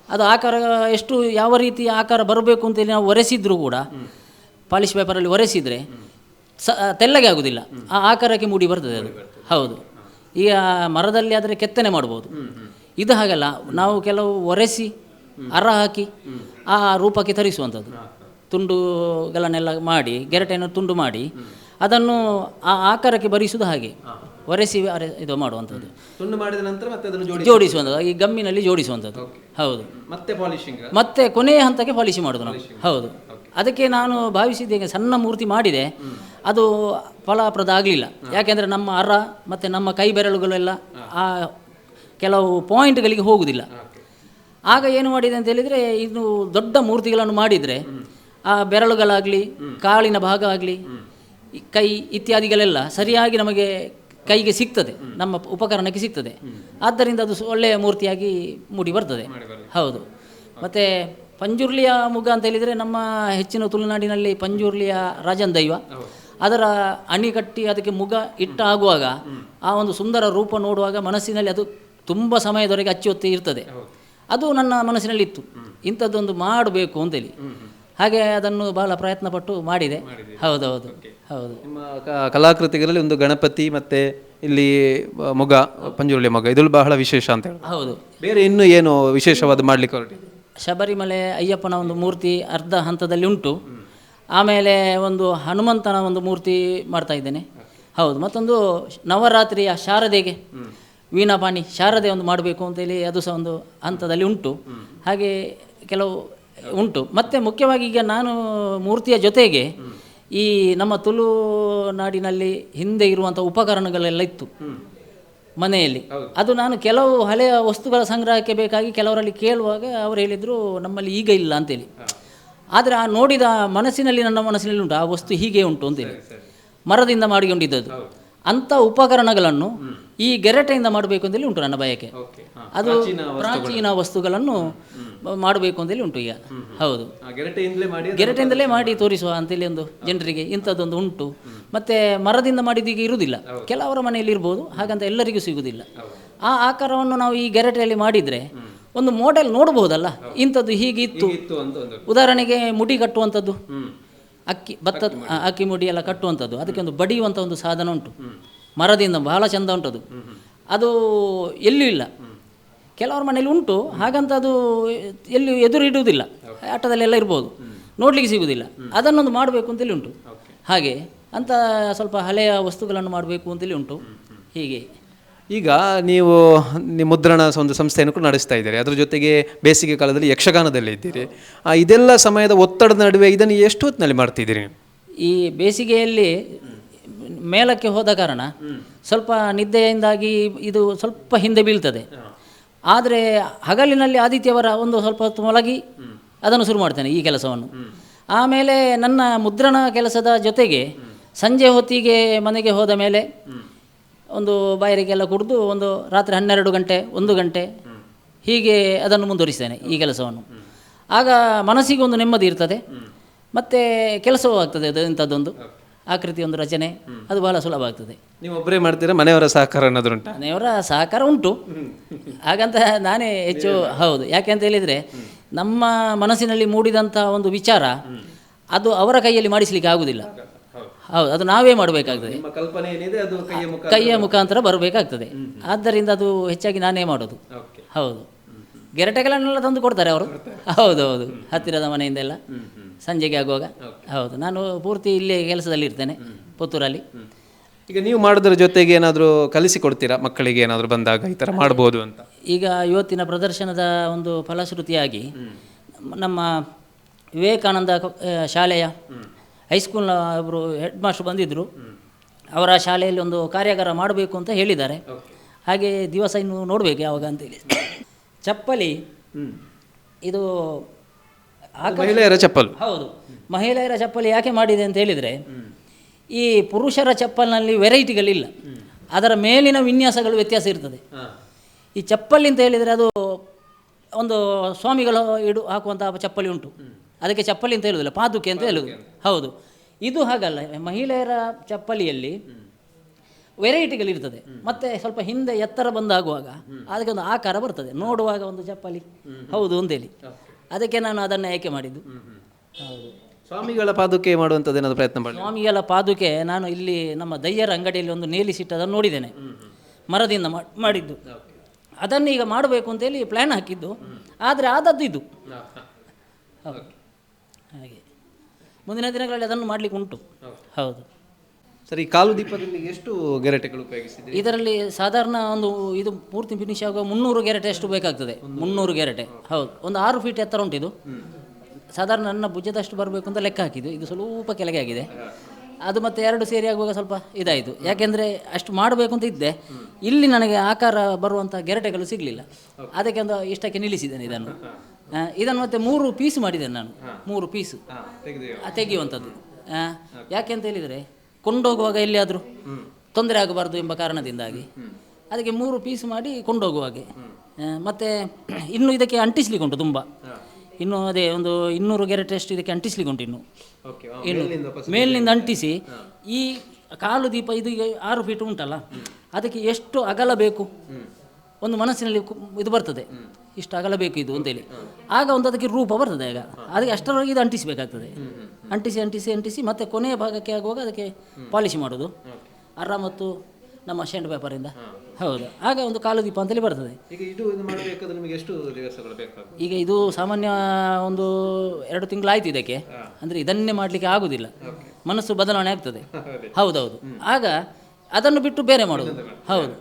ಅದು ಆಕಾರ ಎಷ್ಟು ಯಾವ ರೀತಿ ಆಕಾರ ಬರಬೇಕು ಅಂತೇಳಿ ನಾವು ಒರೆಸಿದ್ರೂ ಕೂಡ ಪಾಲಿಶ್ ಪೇಪರಲ್ಲಿ ಒರೆಸಿದರೆ ತೆಳ್ಳಗೆ ಆಗೋದಿಲ್ಲ, ಆ ಆಕಾರಕ್ಕೆ ಮೂಡಿ ಬರ್ತದೆ ಅದು. ಹೌದು, ಈಗ ಮರದಲ್ಲಿ ಆದರೆ ಕೆತ್ತನೆ ಮಾಡ್ಬೋದು, ಇದು ಹಾಗಲ್ಲ, ನಾವು ಕೆಲವು ಒರೆಸಿ ಅರ ಹಾಕಿ ಆ ರೂಪಕ್ಕೆ ತರಿಸುವಂಥದ್ದು. ತುಂಡುಗಳನ್ನೆಲ್ಲ ಮಾಡಿ ಗೆರಟೆಯನ್ನು ತುಂಡು ಮಾಡಿ ಅದನ್ನು ಆ ಆಕಾರಕ್ಕೆ ಬರಿಸುವುದು ಹಾಗೆ ಒರೆಸಿ ಇದು ಮಾಡುವಂಥದ್ದು. ತುಂಡು ಮಾಡಿದ ನಂತರ ಮತ್ತೆ ಅದನ್ನು ಜೋಡಿಸುವಂಥದ್ದು, ಈ ಗಮ್ಮಿನಲ್ಲಿ ಜೋಡಿಸುವಂಥದ್ದು. ಹೌದು, ಮತ್ತೆ ಪಾಲಿಶಿಂಗ್, ಮತ್ತೆ ಕೊನೆಯ ಹಂತಕ್ಕೆ ಪಾಲಿಶ್ ಮಾಡೋದು ನಾವು. ಹೌದು, ಅದಕ್ಕೆ ನಾನು ಭಾವಿಸಿದ್ದೇನೆ, ಸಣ್ಣ ಮೂರ್ತಿ ಮಾಡಿದೆ, ಅದು ಫಲಪ್ರದ ಆಗಲಿಲ್ಲ. ಯಾಕೆಂದರೆ ನಮ್ಮ ಅರ ಮತ್ತು ನಮ್ಮ ಕೈ ಬೆರಳುಗಳೆಲ್ಲ ಆ ಕೆಲವು ಪಾಯಿಂಟ್ಗಳಿಗೆ ಹೋಗುವುದಿಲ್ಲ. ಆಗ ಏನು ಮಾಡಿದೆ ಅಂತ ಹೇಳಿದರೆ, ಇದು ದೊಡ್ಡ ಮೂರ್ತಿಗಳನ್ನು ಮಾಡಿದರೆ ಆ ಬೆರಳುಗಳಾಗಲಿ ಕಾಲಿನ ಭಾಗ ಆಗಲಿ ಕೈ ಇತ್ಯಾದಿಗಳೆಲ್ಲ ಸರಿಯಾಗಿ ನಮಗೆ ಕೈಗೆ ಸಿಗ್ತದೆ, ನಮ್ಮ ಉಪಕರಣಕ್ಕೆ ಸಿಗ್ತದೆ. ಆದ್ದರಿಂದ ಅದು ಒಳ್ಳೆಯ ಮೂರ್ತಿಯಾಗಿ ಮೂಡಿ ಬರ್ತದೆ. ಹೌದು, ಮತ್ತು ಪಂಜುರ್ಲಿಯ ಮುಗ ಅಂತ ಹೇಳಿದರೆ ನಮ್ಮ ಹೆಚ್ಚಿನ ತುಳುನಾಡಿನಲ್ಲಿ ಪಂಜುರ್ಲಿಯ ರಾಜನ್ ದೈವ, ಅದರ ಅಣಿಕಟ್ಟಿ ಅದಕ್ಕೆ ಮುಗ ಇಟ್ಟಾಗುವಾಗ ಆ ಒಂದು ಸುಂದರ ರೂಪ ನೋಡುವಾಗ ಮನಸ್ಸಿನಲ್ಲಿ ಅದು ತುಂಬ ಸಮಯದವರೆಗೆ ಅಚ್ಚೊತ್ತಿ ಇರ್ತದೆ. ಅದು ನನ್ನ ಮನಸ್ಸಿನಲ್ಲಿತ್ತು, ಇಂಥದ್ದೊಂದು ಮಾಡಬೇಕು ಅಂತೇಳಿ. ಹಾಗೆ ಅದನ್ನು ಬಹಳ ಪ್ರಯತ್ನಪಟ್ಟು ಮಾಡಿದೆ. ಹೌದೌದು ಹೌದು. ನಿಮ್ಮ ಕಲಾಕೃತಿಗಳಲ್ಲಿ ಒಂದು ಗಣಪತಿ ಮತ್ತು ಇಲ್ಲಿ ಮೊಗ, ಪಂಜುರ್ಲಿ ಮೊಗ, ಇದು ಬಹಳ ವಿಶೇಷ ಅಂತ ಹೇಳಿ. ಹೌದು, ಬೇರೆ ಇನ್ನೂ ಏನು ವಿಶೇಷವಾದ ಮಾಡಲಿಕ್ಕೆ ಹೊರಟಿದೆ? ಶಬರಿಮಲೆ ಅಯ್ಯಪ್ಪನ ಒಂದು ಮೂರ್ತಿ ಅರ್ಧ ಹಂತದಲ್ಲಿ ಉಂಟು. ಆಮೇಲೆ ಒಂದು ಹನುಮಂತನ ಒಂದು ಮೂರ್ತಿ ಮಾಡ್ತಾ ಇದ್ದೇನೆ. ಹೌದು, ಮತ್ತೊಂದು ನವರಾತ್ರಿಯ ಶಾರದೆಗೆ ವೀಣಾಪಾಣಿ ಶಾರದೆ ಒಂದು ಮಾಡಬೇಕು ಅಂತೇಳಿ ಅದು ಸಹ ಒಂದು ಹಂತದಲ್ಲಿ ಉಂಟು. ಹಾಗೆ ಕೆಲವು ಉಂಟು. ಮತ್ತು ಮುಖ್ಯವಾಗಿ ಈಗ ನಾನು ಮೂರ್ತಿಯ ಜೊತೆಗೆ ಈ ನಮ್ಮ ತುಳುನಾಡಿನಲ್ಲಿ ಹಿಂದೆ ಇರುವಂಥ ಉಪಕರಣಗಳೆಲ್ಲ ಇತ್ತು ಮನೆಯಲ್ಲಿ. ಅದು ನಾನು ಕೆಲವು ಹಳೆಯ ವಸ್ತುಗಳ ಸಂಗ್ರಹಕ್ಕೆ ಬೇಕಾಗಿ ಕೆಲವರಲ್ಲಿ ಕೇಳುವಾಗ ಅವರು ಹೇಳಿದರು ನಮ್ಮಲ್ಲಿ ಈಗ ಇಲ್ಲ ಅಂತೇಳಿ. ಆದರೆ ಆ ನೋಡಿದ ಮನಸ್ಸಿನಲ್ಲಿ ನನ್ನ ಮನಸ್ಸಿನಲ್ಲಿ ಉಂಟು, ಆ ವಸ್ತು ಹೀಗೆ ಉಂಟು ಅಂತೇಳಿ, ಮರದಿಂದ ಮಾಡಿಕೊಂಡಿದ್ದದ್ದು. ಅಂಥ ಉಪಕರಣಗಳನ್ನು ಈ ಗೆರಟೆಯಿಂದ ಮಾಡಬೇಕು ಅಂತೇಳಿ ಉಂಟು ನನ್ನ ಬಯಕೆ. ಅದು ಪ್ರಾಚೀನ ವಸ್ತುಗಳನ್ನು ಮಾಡಬೇಕು ಅಂತೇಳಿ ಉಂಟು ಈಗ. ಹೌದು, ಗೆರಟೆಯಿಂದಲೇ ಮಾಡಿ ತೋರಿಸುವ ಅಂತೇಳಿ ಒಂದು ಜನರಿಗೆ ಇಂಥದ್ದೊಂದು ಉಂಟು. ಮತ್ತು ಮರದಿಂದ ಮಾಡಿದೀಗ ಇರುವುದಿಲ್ಲ, ಕೆಲವರ ಮನೆಯಲ್ಲಿ ಇರ್ಬೋದು, ಹಾಗಂತ ಎಲ್ಲರಿಗೂ ಸಿಗುವುದಿಲ್ಲ. ಆ ಆಕಾರವನ್ನು ನಾವು ಈ ಗೆರಟೆಯಲ್ಲಿ ಮಾಡಿದರೆ ಒಂದು ಮಾಡೆಲ್ ನೋಡಬಹುದಲ್ಲ, ಇಂಥದ್ದು ಹೀಗೆ ಇತ್ತು. ಉದಾಹರಣೆಗೆ ಮುಡಿ ಕಟ್ಟುವಂಥದ್ದು, ಅಕ್ಕಿ ಭತ್ತದ ಅಕ್ಕಿ ಮುಡಿ ಎಲ್ಲ ಕಟ್ಟುವಂಥದ್ದು, ಅದಕ್ಕೆ ಒಂದು ಬಡಿಯುವಂಥ ಒಂದು ಸಾಧನ ಉಂಟು ಮರದಿಂದ, ಬಹಳ ಚೆಂದ ಉಂಟದು. ಅದು ಎಲ್ಲೂ ಇಲ್ಲ, ಕೆಲವರ ಮನೇಲಿ ಉಂಟು, ಹಾಗಂತ ಅದು ಎಲ್ಲಿ ಎದುರು ಇಡುವುದಿಲ್ಲ, ಆಟದಲ್ಲೆಲ್ಲ ಇರ್ಬೋದು, ನೋಡಲಿಕ್ಕೆ ಸಿಗುವುದಿಲ್ಲ. ಅದನ್ನೊಂದು ಮಾಡಬೇಕು ಅಂತೇಳಿ ಉಂಟು. ಹಾಗೆ ಅಂತ ಸ್ವಲ್ಪ ಹಳೆಯ ವಸ್ತುಗಳನ್ನು ಮಾಡಬೇಕು ಅಂತೇಳಿ ಉಂಟು. ಹೀಗೆ ಈಗ ನೀವು ನಿಮ್ಮ ಮುದ್ರಣ ಒಂದು ಸಂಸ್ಥೆಯನ್ನು ಕೂಡ ನಡೆಸ್ತಾ ಇದ್ದೀರಿ, ಅದರ ಜೊತೆಗೆ ಬೇಸಿಗೆ ಕಾಲದಲ್ಲಿ ಯಕ್ಷಗಾನದಲ್ಲಿ ಇದ್ದೀರಿ. ಇದೆಲ್ಲ ಸಮಯದ ಒತ್ತಡದ ನಡುವೆ ಇದನ್ನು ಎಷ್ಟು ಹೊತ್ತಿನಲ್ಲಿ ಮಾಡ್ತಿದ್ದೀರಿ? ಈ ಬೇಸಿಗೆಯಲ್ಲಿ ಮೇಲಕ್ಕೆ ಹೋದ ಕಾರಣ ಸ್ವಲ್ಪ ನಿದ್ದೆಯಿಂದಾಗಿ ಇದು ಸ್ವಲ್ಪ ಹಿಂದೆ ಬೀಳ್ತದೆ. ಆದರೆ ಹಗಲಿನಲ್ಲಿ ಆದಿತ್ಯವಾರ ಒಂದು ಸ್ವಲ್ಪ ಹೊತ್ತು ಮಲಗಿ ಅದನ್ನು ಶುರು ಮಾಡ್ತೇನೆ ಈ ಕೆಲಸವನ್ನು. ಆಮೇಲೆ ನನ್ನ ಮುದ್ರಣ ಕೆಲಸದ ಜೊತೆಗೆ ಸಂಜೆ ಹೊತ್ತಿಗೆ ಮನೆಗೆ ಹೋದ ಮೇಲೆ ಒಂದು ಬಾಯರಿಗೆಲ್ಲ ಕುಡಿದು ಒಂದು ರಾತ್ರಿ 12 ಗಂಟೆ 1 ಗಂಟೆ ಹೀಗೆ ಅದನ್ನು ಮುಂದುವರಿಸ್ತೇನೆ ಈ ಕೆಲಸವನ್ನು. ಆಗ ಮನಸ್ಸಿಗೆ ಒಂದು ನೆಮ್ಮದಿ ಇರ್ತದೆ, ಮತ್ತು ಕೆಲಸವೂ ಆಗ್ತದೆ. ಅದು ಇಂಥದ್ದೊಂದು ಆಕೃತಿ ಒಂದು ರಚನೆ, ಅದು ಬಹಳ ಸುಲಭ ಆಗ್ತದೆ. ನೀವು ಒಬ್ಬರೇ ಮಾಡ್ತೀರಾ, ಮನೆಯವರ ಸಹಕಾರ ಅನ್ನೋದು ಉಂಟು? ಮನೆಯವರ ಸಹಕಾರ ಉಂಟು, ಹಾಗಂತ ನಾನೇ ಹೆಚ್ಚು. ಹೌದು, ಯಾಕೆ ಅಂತ ಹೇಳಿದರೆ ನಮ್ಮ ಮನಸ್ಸಿನಲ್ಲಿ ಮೂಡಿದಂಥ ಒಂದು ವಿಚಾರ ಅದು ಅವರ ಕೈಯಲ್ಲಿ ಮಾಡಿಸಲಿಕ್ಕೆ ಆಗುವುದಿಲ್ಲ. ಹೌದು, ಅದು ನಾವೇ ಮಾಡಬೇಕಾಗ್ತದೆ, ಕೈಯ ಮುಖಾಂತರ ಬರಬೇಕಾಗ್ತದೆ. ಆದ್ದರಿಂದ ಅದು ಹೆಚ್ಚಾಗಿ ನಾನೇ ಮಾಡೋದು. ಹೌದು, ಗೆರಟೆಗಳನ್ನೆಲ್ಲ ತಂದು ಕೊಡ್ತಾರೆ ಅವರು. ಹೌದೌದು, ಹತ್ತಿರದ ಮನೆಯಿಂದೆಲ್ಲ ಸಂಜೆಗೆ ಆಗುವಾಗ. ಹೌದು, ನಾನು ಪೂರ್ತಿ ಇಲ್ಲೇ ಕೆಲಸದಲ್ಲಿ ಇರ್ತೇನೆ ಪುತ್ತೂರಲ್ಲಿ. ಈಗ ನೀವು ಮಾಡೋದ್ರ ಜೊತೆಗೆ ಏನಾದರೂ ಕಲಿಸಿಕೊಡ್ತೀರಾ ಮಕ್ಕಳಿಗೆ, ಏನಾದರೂ ಬಂದಾಗ ಈ ಥರ ಮಾಡ್ಬೋದು ಅಂತ? ಈಗ ಇವತ್ತಿನ ಪ್ರದರ್ಶನದ ಒಂದು ಫಲಶ್ರುತಿಯಾಗಿ ನಮ್ಮ ವಿವೇಕಾನಂದ ಶಾಲೆಯ ಹೈಸ್ಕೂಲ್ನ ಒಬ್ಬರು ಹೆಡ್ ಮಾಸ್ಟರ್ ಬಂದಿದ್ದರು. ಅವರ ಶಾಲೆಯಲ್ಲಿ ಒಂದು ಕಾರ್ಯಾಗಾರ ಮಾಡಬೇಕು ಅಂತ ಹೇಳಿದ್ದಾರೆ. ಹಾಗೆ ದಿವಸ ಇನ್ನು ನೋಡಬೇಕು ಯಾವಾಗ ಅಂತೇಳಿ. ಚಪ್ಪಲಿ ಇದು ಮಹಿಳೆಯರ ಚಪ್ಪಲು. ಹೌದು, ಮಹಿಳೆಯರ ಚಪ್ಪಲಿ ಯಾಕೆ ಮಾಡಿದೆ ಅಂತ ಹೇಳಿದರೆ, ಈ ಪುರುಷರ ಚಪ್ಪಲಿನಲ್ಲಿ ವೆರೈಟಿಗಳಿಲ್ಲ, ಅದರ ಮೇಲಿನ ವಿನ್ಯಾಸಗಳು ವ್ಯತ್ಯಾಸ ಇರ್ತದೆ. ಈ ಚಪ್ಪಲಿ ಅಂತ ಹೇಳಿದರೆ ಅದು ಒಂದು ಸ್ವಾಮಿಗಳು ಹಾಕುವಂಥ ಚಪ್ಪಲಿ ಉಂಟು, ಅದಕ್ಕೆ ಚಪ್ಪಲಿ ಅಂತ ಹೇಳುವುದಿಲ್ಲ, ಪಾದುಕೆ ಅಂತ ಹೇಳುವುದು. ಹೌದು, ಇದು ಹಾಗಲ್ಲ. ಮಹಿಳೆಯರ ಚಪ್ಪಲಿಯಲ್ಲಿ ವೆರೈಟಿಗಳಿರ್ತದೆ, ಮತ್ತು ಸ್ವಲ್ಪ ಹಿಂದೆ ಎತ್ತರ ಬಂದಾಗುವಾಗ ಅದಕ್ಕೆ ಒಂದು ಆಕಾರ ಬರ್ತದೆ, ನೋಡುವಾಗ ಒಂದು ಚಪ್ಪಲಿ ಹೌದು ಅಂತೇಳಿ, ಅದಕ್ಕೆ ನಾನು ಅದನ್ನು ಆಯ್ಕೆ ಮಾಡಿದ್ದು. ಹೌದು. ಸ್ವಾಮಿಗಳ ಪಾದುಕೆ ಮಾಡುವಂಥದ್ದು ಏನಾದರೂ ಪ್ರಯತ್ನ ಮಾಡಿ? ಸ್ವಾಮಿಗಳ ಪಾದುಕೆ ನಾನು ಇಲ್ಲಿ ನಮ್ಮ ದಯ್ಯರ ಅಂಗಡಿಯಲ್ಲಿ ಒಂದು ನೇಲಿಸಿಟ್ಟದನ್ನು ನೋಡಿದ್ದೇನೆ, ಮರದಿಂದ ಮಾಡಿದ್ದು. ಅದನ್ನು ಈಗ ಮಾಡಬೇಕು ಅಂತೇಳಿ ಪ್ಲ್ಯಾನ್ ಹಾಕಿದ್ದು, ಆದರೆ ಆದದ್ದು ಇದು. ಹೌದು, ಹಾಗೆ ಮುಂದಿನ ದಿನಗಳಲ್ಲಿ ಅದನ್ನು ಮಾಡಲಿಕ್ಕೆ ಉಂಟು. ಹೌದು ಸರಿ, ಕಾಲು ದೀಪದಲ್ಲಿ ಎಷ್ಟು ಗೆರಟೆಗಳು ಉಪಯೋಗಿಸಿದ್ರಿ? ಇದರಲ್ಲಿ ಸಾಧಾರಣ ಒಂದು ಇದು ಪೂರ್ತಿ ಫಿನಿಶ್ ಆಗುವ 300 ಗೆರಟೆ ಅಷ್ಟು ಬೇಕಾಗ್ತದೆ. 300 ಗೆರಟೆ, ಹೌದು. ಒಂದು 6 ಫೀಟ್ ಎತ್ತರ ಉಂಟಿದು. ಸಾಧಾರಣ ನನ್ನ ಭುಜದಷ್ಟು ಬರಬೇಕು ಅಂತ ಲೆಕ್ಕ ಹಾಕಿದ್ದು, ಇದು ಸ್ವಲ್ಪ ಕೆಳಗೆ ಆಗಿದೆ. ಅದು ಮತ್ತೆ 2 ಸೇರಿ ಆಗುವಾಗ ಸ್ವಲ್ಪ ಇದಾಯಿತು, ಯಾಕೆಂದರೆ ಅಷ್ಟು ಮಾಡಬೇಕು ಅಂತ ಇದ್ದೆ. ಇಲ್ಲಿ ನನಗೆ ಆಕಾರ ಬರುವಂಥ ಗೆರಟೆಗಳು ಸಿಗಲಿಲ್ಲ, ಅದಕ್ಕೆ ಒಂದು ಇಷ್ಟಕ್ಕೆ ನಿಲ್ಲಿಸಿದ್ದೇನೆ ಇದನ್ನು. ಇದನ್ನು ಮತ್ತೆ 3 ಪೀಸ್ ಮಾಡಿದ್ದೇನೆ ನಾನು, 3 ಪೀಸು ತೆಗೆಯುವಂಥದ್ದು. ಯಾಕೆ ಅಂತ ಹೇಳಿದರೆ ಕೊಂಡೋಗುವಾಗ ಎಲ್ಲಿಯಾದರೂ ತೊಂದರೆ ಆಗಬಾರ್ದು ಎಂಬ ಕಾರಣದಿಂದಾಗಿ ಅದಕ್ಕೆ 3 ಪೀಸ್ ಮಾಡಿ ಕೊಂಡೋಗುವಾಗೆ. ಮತ್ತು ಇನ್ನು ಇದಕ್ಕೆ ಅಂಟಿಸ್ಲಿಕ್ಕೆ ಉಂಟು ತುಂಬ, ಇನ್ನು ಅದೇ ಒಂದು 200 ಗೆರಟೆ ಅಷ್ಟು ಇದಕ್ಕೆ ಅಂಟಿಸ್ಲಿಕ್ಕೆ ಉಂಟು. ಇನ್ನು ಮೇಲಿನಿಂದ ಅಂಟಿಸಿ ಈ ಕಾಲು ದೀಪ ಇದು ಈಗ 6 ಫೀಟ್ ಉಂಟಲ್ಲ, ಅದಕ್ಕೆ ಎಷ್ಟು ಅಗಲ ಬೇಕು ಒಂದು ಮನಸ್ಸಿನಲ್ಲಿ ಇದು ಬರ್ತದೆ, ಇಷ್ಟು ಅಗಲ ಬೇಕು ಇದು ಅಂತೇಳಿ. ಆಗ ಒಂದು ಅದಕ್ಕೆ ರೂಪ ಬರ್ತದೆ. ಆಗ ಅದಕ್ಕೆ ಅಷ್ಟರವರೆಗೆ ಇದು ಅಂಟಿಸಬೇಕಾಗ್ತದೆ. ಅಂಟಿಸಿ ಅಂಟಿಸಿ ಅಂಟಿಸಿ ಮತ್ತೆ ಕೊನೆಯ ಭಾಗಕ್ಕೆ ಆಗುವಾಗ ಅದಕ್ಕೆ ಪಾಲಿಶ್ ಮಾಡೋದು ಅರ್ರ ಮತ್ತು ನಮ್ಮ ಶೆಂಡ್ ಪೇಪರಿಂದ. ಹೌದು, ಆಗ ಒಂದು ಕಾಲು ದೀಪ ಅಂತೇಳಿ ಬರ್ತದೆ. ಈಗ ಇದು ಮಾಡಬೇಕಾದ್ರೆ ನಿಮಗೆ ಎಷ್ಟು ದಿವಸಗಳು ಬೇಕಾಗ್ತದೆ? ಈಗ ಇದು ಸಾಮಾನ್ಯ ಒಂದು 2 ತಿಂಗಳಾಯ್ತು ಇದಕ್ಕೆ. ಅಂದರೆ ಇದನ್ನೇ ಮಾಡಲಿಕ್ಕೆ ಆಗುವುದಿಲ್ಲ, ಮನಸ್ಸು ಬದಲಾವಣೆ ಆಗ್ತದೆ. ಹೌದೌದು, ಆಗ ಅದನ್ನು ಬಿಟ್ಟು ಬೇರೆ ಮಾಡೋದು. ಹೌದು,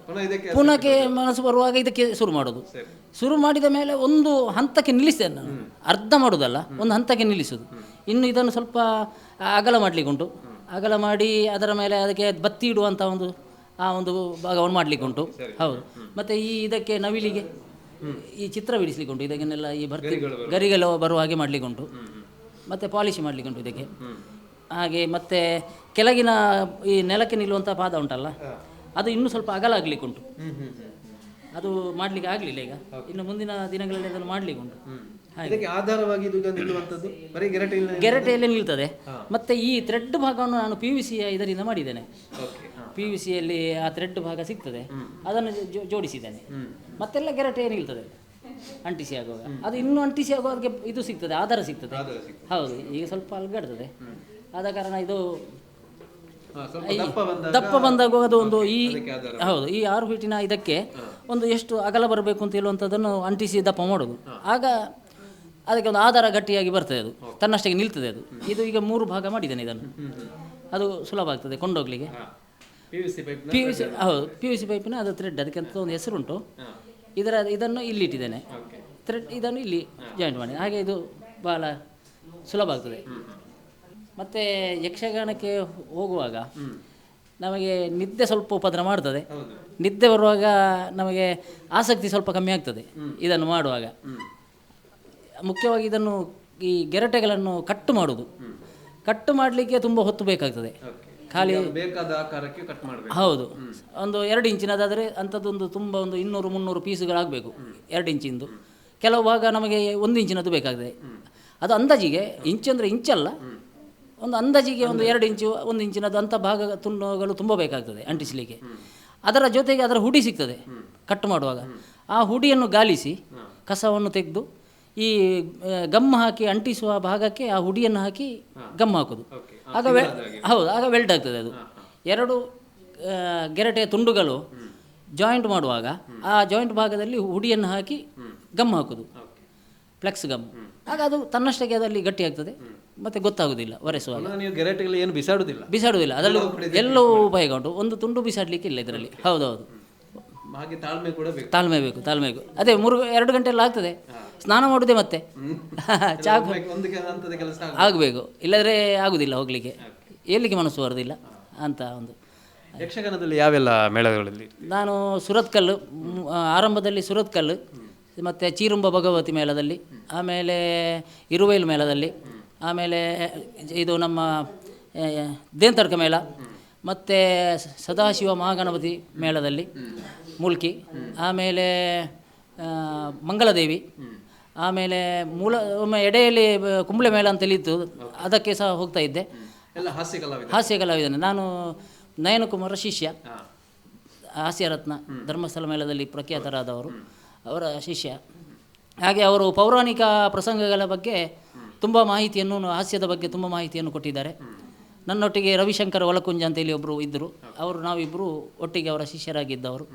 ಪುನಃ ಮನಸ್ಸು ಬರುವಾಗ ಇದಕ್ಕೆ ಶುರು ಮಾಡೋದು. ಶುರು ಮಾಡಿದ ಮೇಲೆ ಒಂದು ಹಂತಕ್ಕೆ ನಿಲ್ಲಿಸ್ತೇನೆ ನಾನು, ಅರ್ಧ ಮಾಡೋದಲ್ಲ, ಒಂದು ಹಂತಕ್ಕೆ ನಿಲ್ಲಿಸೋದು. ಇನ್ನು ಇದನ್ನು ಸ್ವಲ್ಪ ಅಗಲ ಮಾಡಲಿಕ್ಕೆ ಉಂಟು. ಅಗಲ ಮಾಡಿ ಅದರ ಮೇಲೆ ಅದಕ್ಕೆ ಬತ್ತಿ ಇಡುವಂಥ ಒಂದು ಭಾಗವನ್ನು ಮಾಡಲಿಕ್ಕೆ ಉಂಟು. ಹೌದು, ಮತ್ತು ಇದಕ್ಕೆ ನವಿಲಿಗೆ ಈ ಚಿತ್ರ ಬಿಡಿಸ್ಲಿಕ್ಕೆ ಉಂಟು. ಇದಕ್ಕೆಲ್ಲ ಈ ಗರಿಗಳು ಬರುವ ಹಾಗೆ ಮಾಡಲಿಕ್ಕೆ ಉಂಟು, ಮತ್ತು ಪಾಲಿಶ್ ಮಾಡಲಿಕ್ಕೆ ಉಂಟು ಇದಕ್ಕೆ. ಹಾಗೆ ಮತ್ತು ಕೆಳಗಿನ ಈ ನೆಲಕ್ಕೆ ನಿಲ್ಲುವಂಥ ಪಾದ ಉಂಟಲ್ಲ, ಅದು ಇನ್ನೂ ಸ್ವಲ್ಪ ಅಗಲ ಆಗಲಿಕ್ಕೆ ಉಂಟು. ಅದು ಮಾಡಲಿಕ್ಕೆ ಆಗಲಿಲ್ಲ ಈಗ, ಇನ್ನು ಮುಂದಿನ ದಿನಗಳಲ್ಲಿ ಅದನ್ನು ಮಾಡಲಿಕ್ಕೆ ಉಂಟು. ಆಧಾರವಾಗಿ ಗೆರಟೆಯಲ್ಲೇ ನಿಲ್ತದೆ. ಮತ್ತು ಈ ಥ್ರೆಡ್ ಭಾಗವನ್ನು ನಾನು PVC ಇದರಿಂದ ಮಾಡಿದ್ದೇನೆ. PVCಯಲ್ಲಿ ಆ ಥ್ರೆಡ್ ಭಾಗ ಸಿಗ್ತದೆ, ಅದನ್ನು ಜೋಡಿಸಿದ್ದೇನೆ. ಮತ್ತೆಲ್ಲ ಗೆರಟೆ ನಿಲ್ತದೆ ಅಂಟಿಸಿ ಆಗುವಾಗ. ಅದು ಇನ್ನೂ ಅಂಟಿಸಿ ಆಗುವಾಗ ಅದಕ್ಕೆ ಇದು ಸಿಗ್ತದೆ, ಆಧಾರ ಸಿಗ್ತದೆ. ಹೌದು, ಈಗ ಸ್ವಲ್ಪ ಅಲ್ಗಾಡ್ತದೆ, ಆದ ಕಾರಣ ಇದು ದಪ್ಪ ಬಂದಾಗ ಅದು ಒಂದು ಹೌದು, ಈ 6 ಫೀಟಿನ ಇದಕ್ಕೆ ಒಂದು ಎಷ್ಟು ಅಗಲ ಬರಬೇಕು ಅಂತ ಹೇಳುವಂಥದ್ದನ್ನು ಅಂಟಿಸಿ ದಪ್ಪ ಮಾಡೋದು. ಆಗ ಅದಕ್ಕೆ ಒಂದು ಆಧಾರ ಗಟ್ಟಿಯಾಗಿ ಬರ್ತದೆ, ಅದು ತನ್ನಷ್ಟಕ್ಕೆ ನಿಲ್ತದೆ. ಅದು ಇದು ಈಗ 3 ಭಾಗ ಮಾಡಿದ್ದೇನೆ ಇದನ್ನು, ಅದು ಸುಲಭ ಆಗ್ತದೆ ಕೊಂಡೋಗ್ಲಿಕ್ಕೆ. ಹೌದು, PVC ಪೈಪಿನ ಅದು ಥ್ರೆಡ್, ಅದಕ್ಕೆ ಅಂತ ಒಂದು ಹೆಸರುಂಟು. ಇದನ್ನು ಇಲ್ಲಿ ಇಟ್ಟಿದ್ದೇನೆ, ಥ್ರೆಡ್ ಇದನ್ನು ಇಲ್ಲಿ ಜಾಯಿಂಟ್ ಮಾಡಿ, ಹಾಗೆ ಇದು ಭಾಳ ಸುಲಭ ಆಗ್ತದೆ. ಮತ್ತು ಯಕ್ಷಗಾನಕ್ಕೆ ಹೋಗುವಾಗ ನಮಗೆ ನಿದ್ದೆ ಸ್ವಲ್ಪ ಉಪದ್ರ ಮಾಡ್ತದೆ. ನಿದ್ದೆ ಬರುವಾಗ ನಮಗೆ ಆಸಕ್ತಿ ಸ್ವಲ್ಪ ಕಮ್ಮಿ ಆಗ್ತದೆ ಇದನ್ನು ಮಾಡುವಾಗ. ಮುಖ್ಯವಾಗಿ ಇದನ್ನು ಈ ಗೆರಟೆಗಳನ್ನು ಕಟ್ಟು ಮಾಡೋದು, ಕಟ್ಟು ಮಾಡಲಿಕ್ಕೆ ತುಂಬ ಹೊತ್ತು ಬೇಕಾಗ್ತದೆ. ಖಾಲಿ ಬೇಕಾದ ಆಕಾರಕ್ಕೆ ಕಟ್ ಮಾಡಬೇಕು. ಹೌದು, ಒಂದು 2 ಇಂಚಿನದಾದರೆ ಅಂಥದ್ದೊಂದು ತುಂಬ ಒಂದು 200-300 ಪೀಸುಗಳಾಗಬೇಕು 2 ಇಂಚಿಂದು. ಕೆಲವು ಭಾಗ ನಮಗೆ 1 ಇಂಚಿನದ್ದು ಬೇಕಾಗ್ತದೆ. ಅದು ಅಂದಾಜಿಗೆ, ಇಂಚಂದರೆ ಇಂಚಲ್ಲ, ಒಂದು ಅಂದಾಜಿಗೆ ಒಂದು 2 ಇಂಚು 1 ಇಂಚಿನದ್ದು ಅಂಥ ಭಾಗ ತುಂಡುಗಳು ತುಂಬ ಬೇಕಾಗ್ತದೆ ಅಂಟಿಸಲಿಕ್ಕೆ. ಅದರ ಜೊತೆಗೆ ಅದರ ಹುಡಿ ಸಿಗ್ತದೆ ಕಟ್ ಮಾಡುವಾಗ. ಆ ಹುಡಿಯನ್ನು ಗಾಲಿಸಿ ಕಸವನ್ನು ತೆಗೆದು ಈ ಗಮ್ ಹಾಕಿ ಅಂಟಿಸುವ ಭಾಗಕ್ಕೆ ಆ ಹುಡಿಯನ್ನು ಹಾಕಿ ಗಮ್ ಹಾಕೋದು. ಆಗ ಹೌದು, ಆಗ ವೆಲ್ಡ್ ಆಗ್ತದೆ. ಅದು 2 ಗೆರಟೆಯ ತುಂಡುಗಳು ಜಾಯಿಂಟ್ ಮಾಡುವಾಗ ಆ ಜಾಯಿಂಟ್ ಭಾಗದಲ್ಲಿ ಹುಡಿಯನ್ನು ಹಾಕಿ ಗಮ್ ಹಾಕೋದು, ಫ್ಲೆಕ್ಸ್ ಗಮ್. ಆಗ ಅದು ತನ್ನಷ್ಟಕ್ಕೆ ಅದರಲ್ಲಿ ಗಟ್ಟಿ ಆಗ್ತದೆ, ಮತ್ತೆ ಗೊತ್ತಾಗುವುದಿಲ್ಲ ಒರೆಸುವಾಗ. ಏನು ಬಿಸಾಡುವುದಿಲ್ಲ, ಅದರಲ್ಲಿ ಎಲ್ಲೋ ಉಪಯೋಗ ಉಂಟು. ಒಂದು ತುಂಡು ಬಿಸಾಡಲಿಕ್ಕೆ ಇಲ್ಲ ಇದರಲ್ಲಿ. ಹೌದೌದು, ತಾಳ್ಮೆ ಬೇಕು. ಅದೇ 2 ಗಂಟೆ ಎಲ್ಲ ಆಗ್ತದೆ. ಸ್ನಾನ ಮಾಡುವುದೇ ಮತ್ತೆ ಚಾ ಆಗಬೇಕು, ಇಲ್ಲದ್ರೆ ಆಗುದಿಲ್ಲ, ಹೋಗಲಿಕ್ಕೆ ಏಳಲಿಕ್ಕೆ ಮನಸ್ಸು ಬರೋದಿಲ್ಲ ಅಂತ ಒಂದು. ಯಕ್ಷಗಾನದಲ್ಲಿ ಯಾವೆಲ್ಲ ಮೇಳಗಳಲ್ಲಿ? ನಾನು ಸುರತ್ಕಲ್ಲು, ಆರಂಭದಲ್ಲಿ ಸುರತ್ಕಲ್ಲು, ಮತ್ತು ಚೀರುಂಬ ಭಗವತಿ ಮೇಳದಲ್ಲಿ, ಆಮೇಲೆ ಇರುವೈಲು ಮೇಳದಲ್ಲಿ, ಆಮೇಲೆ ಇದು ನಮ್ಮ ದೇಂತಡ್ಕ ಮೇಳ, ಮತ್ತು ಸದಾಶಿವ ಮಹಾಗಣಪತಿ ಮೇಳದಲ್ಲಿ, ಮೂಲ್ಕಿ, ಆಮೇಲೆ ಮಂಗಲದೇವಿ, ಆಮೇಲೆ ಒಮ್ಮೆ ಎಡೆಯಲ್ಲಿ ಕುಂಬಳೆ ಮೇಳ ಅಂತೇಳಿ ಇತ್ತು, ಅದಕ್ಕೆ ಸಹ ಹೋಗ್ತಾ ಇದ್ದೆ. ಎಲ್ಲ ಹಾಸ್ಯ ಕಲಾವಿದನೆ ನಾನು. ನಯನಕುಮಾರ ಶಿಷ್ಯ, ಹಾಸ್ಯರತ್ನ, ಧರ್ಮಸ್ಥಳ ಮೇಳದಲ್ಲಿ ಪ್ರಖ್ಯಾತರಾದವರು, ಅವರ ಶಿಷ್ಯ. ಹಾಗೆ ಅವರು ಪೌರಾಣಿಕ ಪ್ರಸಂಗಗಳ ಬಗ್ಗೆ ತುಂಬ ಮಾಹಿತಿಯನ್ನು, ಹಾಸ್ಯದ ಬಗ್ಗೆ ತುಂಬ ಮಾಹಿತಿಯನ್ನು ಕೊಟ್ಟಿದ್ದಾರೆ. ನನ್ನೊಟ್ಟಿಗೆ ರವಿಶಂಕರ್ ಒಲಕುಂಜ ಅಂತೇಳಿ ಒಬ್ಬರು ಇದ್ದರು, ಅವರು ನಾವಿಬ್ಬರು ಒಟ್ಟಿಗೆ ಅವರ ಶಿಷ್ಯರಾಗಿದ್ದವರು.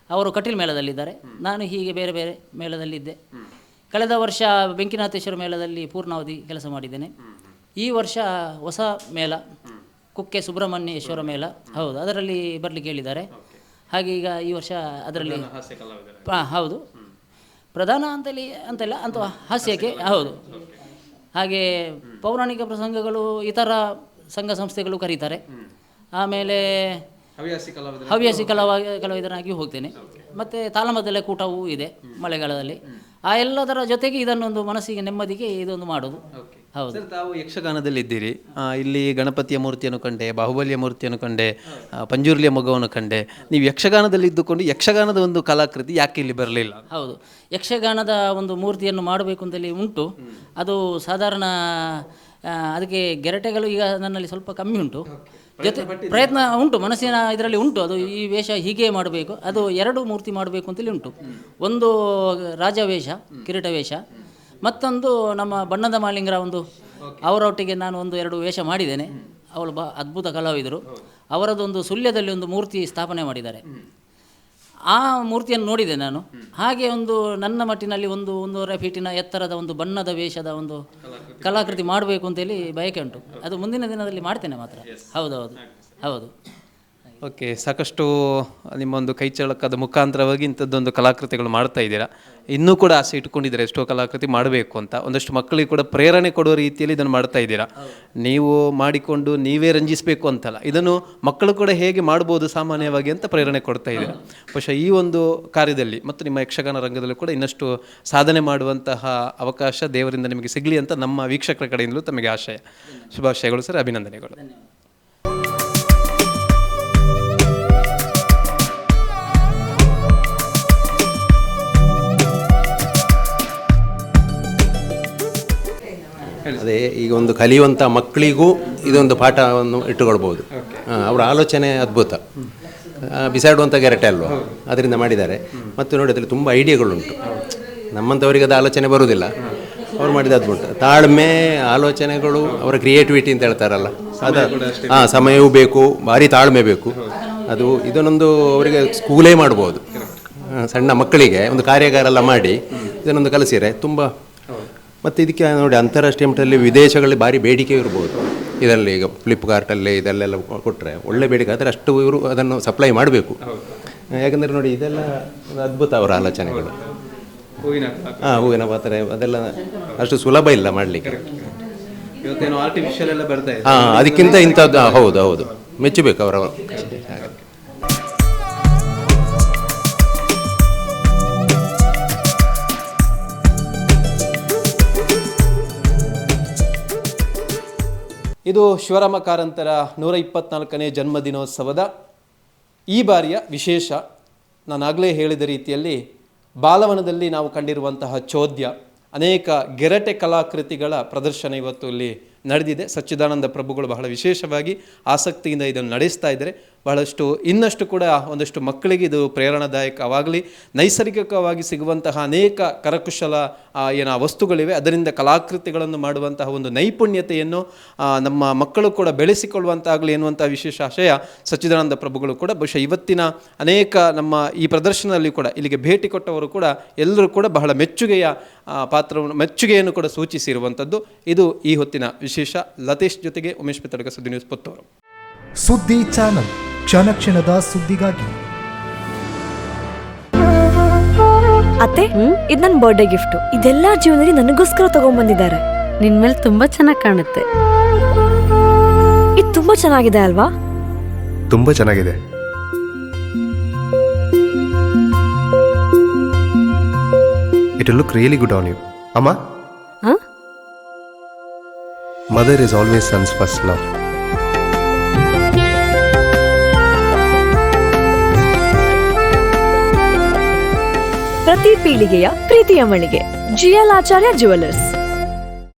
ಅವರು ಕಟೀಲ್ ಮೇಳದಲ್ಲಿದ್ದಾರೆ, ನಾನು ಹೀಗೆ ಬೇರೆ ಬೇರೆ ಮೇಳದಲ್ಲಿದ್ದೆ. ಕಳೆದ ವರ್ಷ ಬೆಂಕಿನಾಥೇಶ್ವರ ಮೇಳದಲ್ಲಿ ಪೂರ್ಣಾವಧಿ ಕೆಲಸ ಮಾಡಿದ್ದೇನೆ. ಈ ವರ್ಷ ಹೊಸ ಮೇಳ ಕುಕ್ಕೆ ಸುಬ್ರಹ್ಮಣ್ಯೇಶ್ವರ ಮೇಳ, ಹೌದು, ಅದರಲ್ಲಿ ಬರಲಿಕ್ಕೆ ಹೇಳಿದ್ದಾರೆ. ಹಾಗೆ ಈಗ ಈ ವರ್ಷ ಅದರಲ್ಲಿ ಹೌದು, ಪ್ರಧಾನ ಅಂತಲ್ಲ ಅಂತ ಹಾಸ್ಯಕ್ಕೆ, ಹೌದು. ಹಾಗೆ ಪೌರಾಣಿಕ ಪ್ರಸಂಗಗಳು ಇತರ ಸಂಘ ಸಂಸ್ಥೆಗಳು ಕರೀತಾರೆ. ಆಮೇಲೆ ಹವ್ಯಾಸಿ ಕಲಾವಿದನಾಗಿ ಹೋಗ್ತೇನೆ. ಮತ್ತು ತಾಳಮದ್ದಲೆ ಕೂಟವೂ ಇದೆ ಮಳೆಗಾಲದಲ್ಲಿ. ಆ ಎಲ್ಲದರ ಜೊತೆಗೆ ಇದನ್ನೊಂದು ಮನಸ್ಸಿಗೆ ನೆಮ್ಮದಿಗೆ ಇದೊಂದು ಮಾಡೋದು. ಹೌದು. ತಾವು ಯಕ್ಷಗಾನದಲ್ಲಿ ಇದ್ದೀರಿ. ಇಲ್ಲಿ ಗಣಪತಿಯ ಮೂರ್ತಿಯನ್ನು ಕಂಡೆ, ಬಾಹುಬಲಿಯ ಮೂರ್ತಿಯನ್ನು ಕಂಡೆ, ಪಂಜುರ್ಲಿಯ ಮಗುವನ್ನು ಕಂಡೆ. ನೀವು ಯಕ್ಷಗಾನದಲ್ಲಿ ಇದ್ದುಕೊಂಡು ಯಕ್ಷಗಾನದ ಒಂದು ಕಲಾಕೃತಿ ಯಾಕೆ ಇಲ್ಲಿ ಬರಲಿಲ್ಲ? ಹೌದು, ಯಕ್ಷಗಾನದ ಒಂದು ಮೂರ್ತಿಯನ್ನು ಮಾಡಬೇಕು ಅಂತೇಳಿ ಉಂಟು. ಅದು ಸಾಧಾರಣ ಅದಕ್ಕೆ ಗೆರಟೆಗಳು ಈಗ ನನ್ನಲ್ಲಿ ಸ್ವಲ್ಪ ಕಮ್ಮಿ ಉಂಟು. ಜೊತೆ ಪ್ರಯತ್ನ ಉಂಟು, ಮನಸ್ಸಿನ ಇದರಲ್ಲಿ ಉಂಟು. ಅದು ಈ ವೇಷ ಹೀಗೆ ಮಾಡಬೇಕು, ಅದು 2 ಮೂರ್ತಿ ಮಾಡಬೇಕು ಅಂತೇಳಿ ಉಂಟು. ಒಂದು ರಾಜವೇಷ, ಕಿರೀಟ ವೇಷ, ಮತ್ತೊಂದು ನಮ್ಮ ಬಣ್ಣದ ಮಾಲಿಂಗರ ಅವರೊಟ್ಟಿಗೆ ನಾನು 1-2 ವೇಷ ಮಾಡಿದ್ದೇನೆ. ಅವಳು ಅದ್ಭುತ ಕಲಾವಿದರು. ಅವರದೊಂದು ಸುಳ್ಯದಲ್ಲಿ ಒಂದು ಮೂರ್ತಿ ಸ್ಥಾಪನೆ ಮಾಡಿದ್ದಾರೆ. ಆ ಮೂರ್ತಿಯನ್ನು ನೋಡಿದೆ ನಾನು. ಹಾಗೆ ನನ್ನ ಮಟ್ಟಿನಲ್ಲಿ 1-1.5 ಫೀಟಿನ ಎತ್ತರದ ಒಂದು ಬಣ್ಣದ ವೇಷದ ಒಂದು ಕಲಾಕೃತಿ ಮಾಡಬೇಕು ಅಂತೇಳಿ ಬಯಕೆ ಉಂಟು. ಅದು ಮುಂದಿನ ದಿನದಲ್ಲಿ ಮಾಡ್ತೇನೆ ಮಾತ್ರ. ಹೌದೌದು, ಹೌದು. ಓಕೆ, ಸಾಕಷ್ಟು ನಿಮ್ಮೊಂದು ಕೈಚಳಕದ ಮುಖಾಂತರವಾಗಿ ಇಂಥದ್ದೊಂದು ಕಲಾಕೃತಿಗಳು ಮಾಡ್ತಾ ಇದ್ದೀರಾ. ಇನ್ನೂ ಕೂಡ ಆಸೆ ಇಟ್ಕೊಂಡಿದ್ದೀರಾ ಎಷ್ಟೋ ಕಲಾಕೃತಿ ಮಾಡಬೇಕು ಅಂತ. ಒಂದಷ್ಟು ಮಕ್ಕಳಿಗೆ ಕೂಡ ಪ್ರೇರಣೆ ಕೊಡೋ ರೀತಿಯಲ್ಲಿ ಇದನ್ನು ಮಾಡ್ತಾ ಇದ್ದೀರಾ. ನೀವು ಮಾಡಿಕೊಂಡು ನೀವೇ ರಂಜಿಸಬೇಕು ಅಂತಲ್ಲ, ಇದನ್ನು ಮಕ್ಕಳು ಕೂಡ ಹೇಗೆ ಮಾಡ್ಬೋದು ಸಾಮಾನ್ಯವಾಗಿ ಅಂತ ಪ್ರೇರಣೆ ಕೊಡ್ತಾ ಇದ್ದೀರಾ. ಬಹುಶಃ ಈ ಒಂದು ಕಾರ್ಯದಲ್ಲಿ ಮತ್ತು ನಿಮ್ಮ ಯಕ್ಷಗಾನ ರಂಗದಲ್ಲೂ ಕೂಡ ಇನ್ನಷ್ಟು ಸಾಧನೆ ಮಾಡುವಂತಹ ಅವಕಾಶ ದೇವರಿಂದ ನಿಮಗೆ ಸಿಗಲಿ ಅಂತ ನಮ್ಮ ವೀಕ್ಷಕರ ಕಡೆಯಿಂದಲೂ ತಮಗೆ ಆಶಯ. ಶುಭಾಶಯಗಳು ಸರ್, ಅಭಿನಂದನೆಗಳು. ಅದೇ ಈಗ ಒಂದು ಕಲಿಯುವಂಥ ಮಕ್ಕಳಿಗೂ ಇದೊಂದು ಪಾಠವನ್ನು ಇಟ್ಟುಕೊಳ್ಬೋದು. ಅವರ ಆಲೋಚನೆ ಅದ್ಭುತ. ಬಿಸಾಡುವಂಥ ಗೆರಟೆ ಅಲ್ವಾ, ಅದರಿಂದ ಮಾಡಿದ್ದಾರೆ. ಮತ್ತು ನೋಡಿ ಅದರಲ್ಲಿ ತುಂಬ ಐಡಿಯಾಗಳುಂಟು. ನಮ್ಮಂಥವರಿಗೆ ಅದು ಆಲೋಚನೆ ಬರುವುದಿಲ್ಲ, ಅವ್ರು ಮಾಡಿದ ಅದ್ಭುತ. ತಾಳ್ಮೆ, ಆಲೋಚನೆಗಳು, ಅವರ ಕ್ರಿಯೇಟಿವಿಟಿ ಅಂತ ಹೇಳ್ತಾರಲ್ಲ, ಅದು ಸಮಯವೂ ಬೇಕು, ಭಾರಿ ತಾಳ್ಮೆ ಬೇಕು. ಅದು ಇದನ್ನೊಂದು ಅವರಿಗೆ ಸ್ಕೂಲೇ ಮಾಡ್ಬೋದು. ಸಣ್ಣ ಮಕ್ಕಳಿಗೆ ಒಂದು ಕಾರ್ಯಾಗಾರ ಎಲ್ಲ ಮಾಡಿ ಇದನ್ನೊಂದು ಕಲಿಸಿದರೆ ತುಂಬ. ಮತ್ತು ಇದಕ್ಕೆ ನೋಡಿ ಅಂತಾರಾಷ್ಟ್ರೀಯ ಮಟ್ಟದಲ್ಲಿ ವಿದೇಶಗಳಲ್ಲಿ ಭಾರಿ ಬೇಡಿಕೆ ಇರ್ಬೋದು. ಇದರಲ್ಲಿ ಈಗ ಫ್ಲಿಪ್ಕಾರ್ಟಲ್ಲಿ ಇದಲ್ಲೆಲ್ಲ ಕೊಟ್ಟರೆ ಒಳ್ಳೆ ಬೇಡಿಕೆ. ಆದರೆ ಅಷ್ಟು ಇವರು ಅದನ್ನು ಸಪ್ಲೈ ಮಾಡಬೇಕು. ಯಾಕಂದರೆ ನೋಡಿ ಇದೆಲ್ಲ ಅದ್ಭುತ ಅವರ ಆಲೋಚನೆಗಳು. ಹೂವಿನ ಪಾತ್ರೆ ಅದೆಲ್ಲ ಅಷ್ಟು ಸುಲಭ ಇಲ್ಲ ಮಾಡಲಿಕ್ಕೆ. ಅದಕ್ಕಿಂತ ಇಂಥದ್ದು ಹೌದು ಹೌದು, ಮೆಚ್ಚಬೇಕು ಅವರ. ಇದು ಶಿವರಾಮ ಕಾರಂತರ 124ನೇ ಜನ್ಮದಿನೋತ್ಸವದ ಈ ಬಾರಿಯ ವಿಶೇಷ. ನಾನಾಗಲೇ ಹೇಳಿದ ರೀತಿಯಲ್ಲಿ ಬಾಲವನದಲ್ಲಿ ನಾವು ಕಂಡಿರುವಂತಹ ಚೋದ್ಯ, ಅನೇಕ ಗೆರಟೆ ಕಲಾಕೃತಿಗಳ ಪ್ರದರ್ಶನ ಇವತ್ತು ಇಲ್ಲಿ ನಡೆದಿದೆ. ಸಚ್ಚಿದಾನಂದ ಪ್ರಭುಗಳು ಬಹಳ ವಿಶೇಷವಾಗಿ ಆಸಕ್ತಿಯಿಂದ ಇದನ್ನು ನಡೆಸ್ತಾ ಇದ್ದಾರೆ. ಬಹಳಷ್ಟು ಇನ್ನಷ್ಟು ಕೂಡ ಒಂದಷ್ಟು ಮಕ್ಕಳಿಗೆ ಇದು ಪ್ರೇರಣಾದಾಯಕವಾಗಲಿ. ನೈಸರ್ಗಿಕವಾಗಿ ಸಿಗುವಂತಹ ಅನೇಕ ಕರಕುಶಲ ವಸ್ತುಗಳಿವೆ, ಅದರಿಂದ ಕಲಾಕೃತಿಗಳನ್ನು ಮಾಡುವಂತಹ ಒಂದು ನೈಪುಣ್ಯತೆಯನ್ನು ನಮ್ಮ ಮಕ್ಕಳು ಕೂಡ ಬೆಳೆಸಿಕೊಳ್ಳುವಂತಾಗಲಿ ಎನ್ನುವಂಥ ವಿಶೇಷ ಆಶಯ ಸಚ್ಚಿದಾನಂದ ಪ್ರಭುಗಳು ಕೂಡ. ಬಹುಶಃ ಇವತ್ತಿನ ಅನೇಕ ನಮ್ಮ ಈ ಪ್ರದರ್ಶನದಲ್ಲಿ ಕೂಡ ಇಲ್ಲಿಗೆ ಭೇಟಿ ಕೊಟ್ಟವರು ಕೂಡ ಎಲ್ಲರೂ ಕೂಡ ಬಹಳ ಮೆಚ್ಚುಗೆಯನ್ನು ಕೂಡ ಸೂಚಿಸಿರುವಂಥದ್ದು. ಇದು ಈ ಹೊತ್ತಿನ ವಿಶೇಷ. ಲತೇಶ್ ಜೊತೆಗೆ ಉಮೇಶ್ ಪಿತಡ್ಕ, ಸುದ್ದಿ ನ್ಯೂಸ್ ಪುತ್ತೂರು. ಸುದ್ದಿ ಚಾನಲ್, ಕ್ಷಣ ಕ್ಷಣದ ಸುದ್ದಿಗಾಗಿ. ಅತ್ತೆ, ಇದು ನನ್ನ ಬರ್ಡೇ ಗಿಫ್ಟ್. ಇದೆಲ್ಲ ಜೀವನದಲ್ಲಿ ನನಗೋಸ್ಕರ ತಗೊಂಡ್ಬಂದಿದ್ದಾರೆ. ನಿನ್ ಮೇಲೆ ತುಂಬಾ ಚೆನ್ನಾಗಿ ಕಾಣುತ್ತೆ. ಇದು ತುಂಬಾ ಚೆನ್ನಾಗಿದೆ ಅಲ್ವಾ? ತುಂಬಾ ಚೆನ್ನಾಗಿದೆ. It will look really good on you. Amma? Huh? Mother is always son's first love. ಪ್ರತಿ ಪೀಳಿಗೆಯ ಪ್ರೀತಿಯ ಮಳಿಗೆ. GL ಆಚಾರ್ಯ ಜುವೆಲ್ಲರ್ಸ್.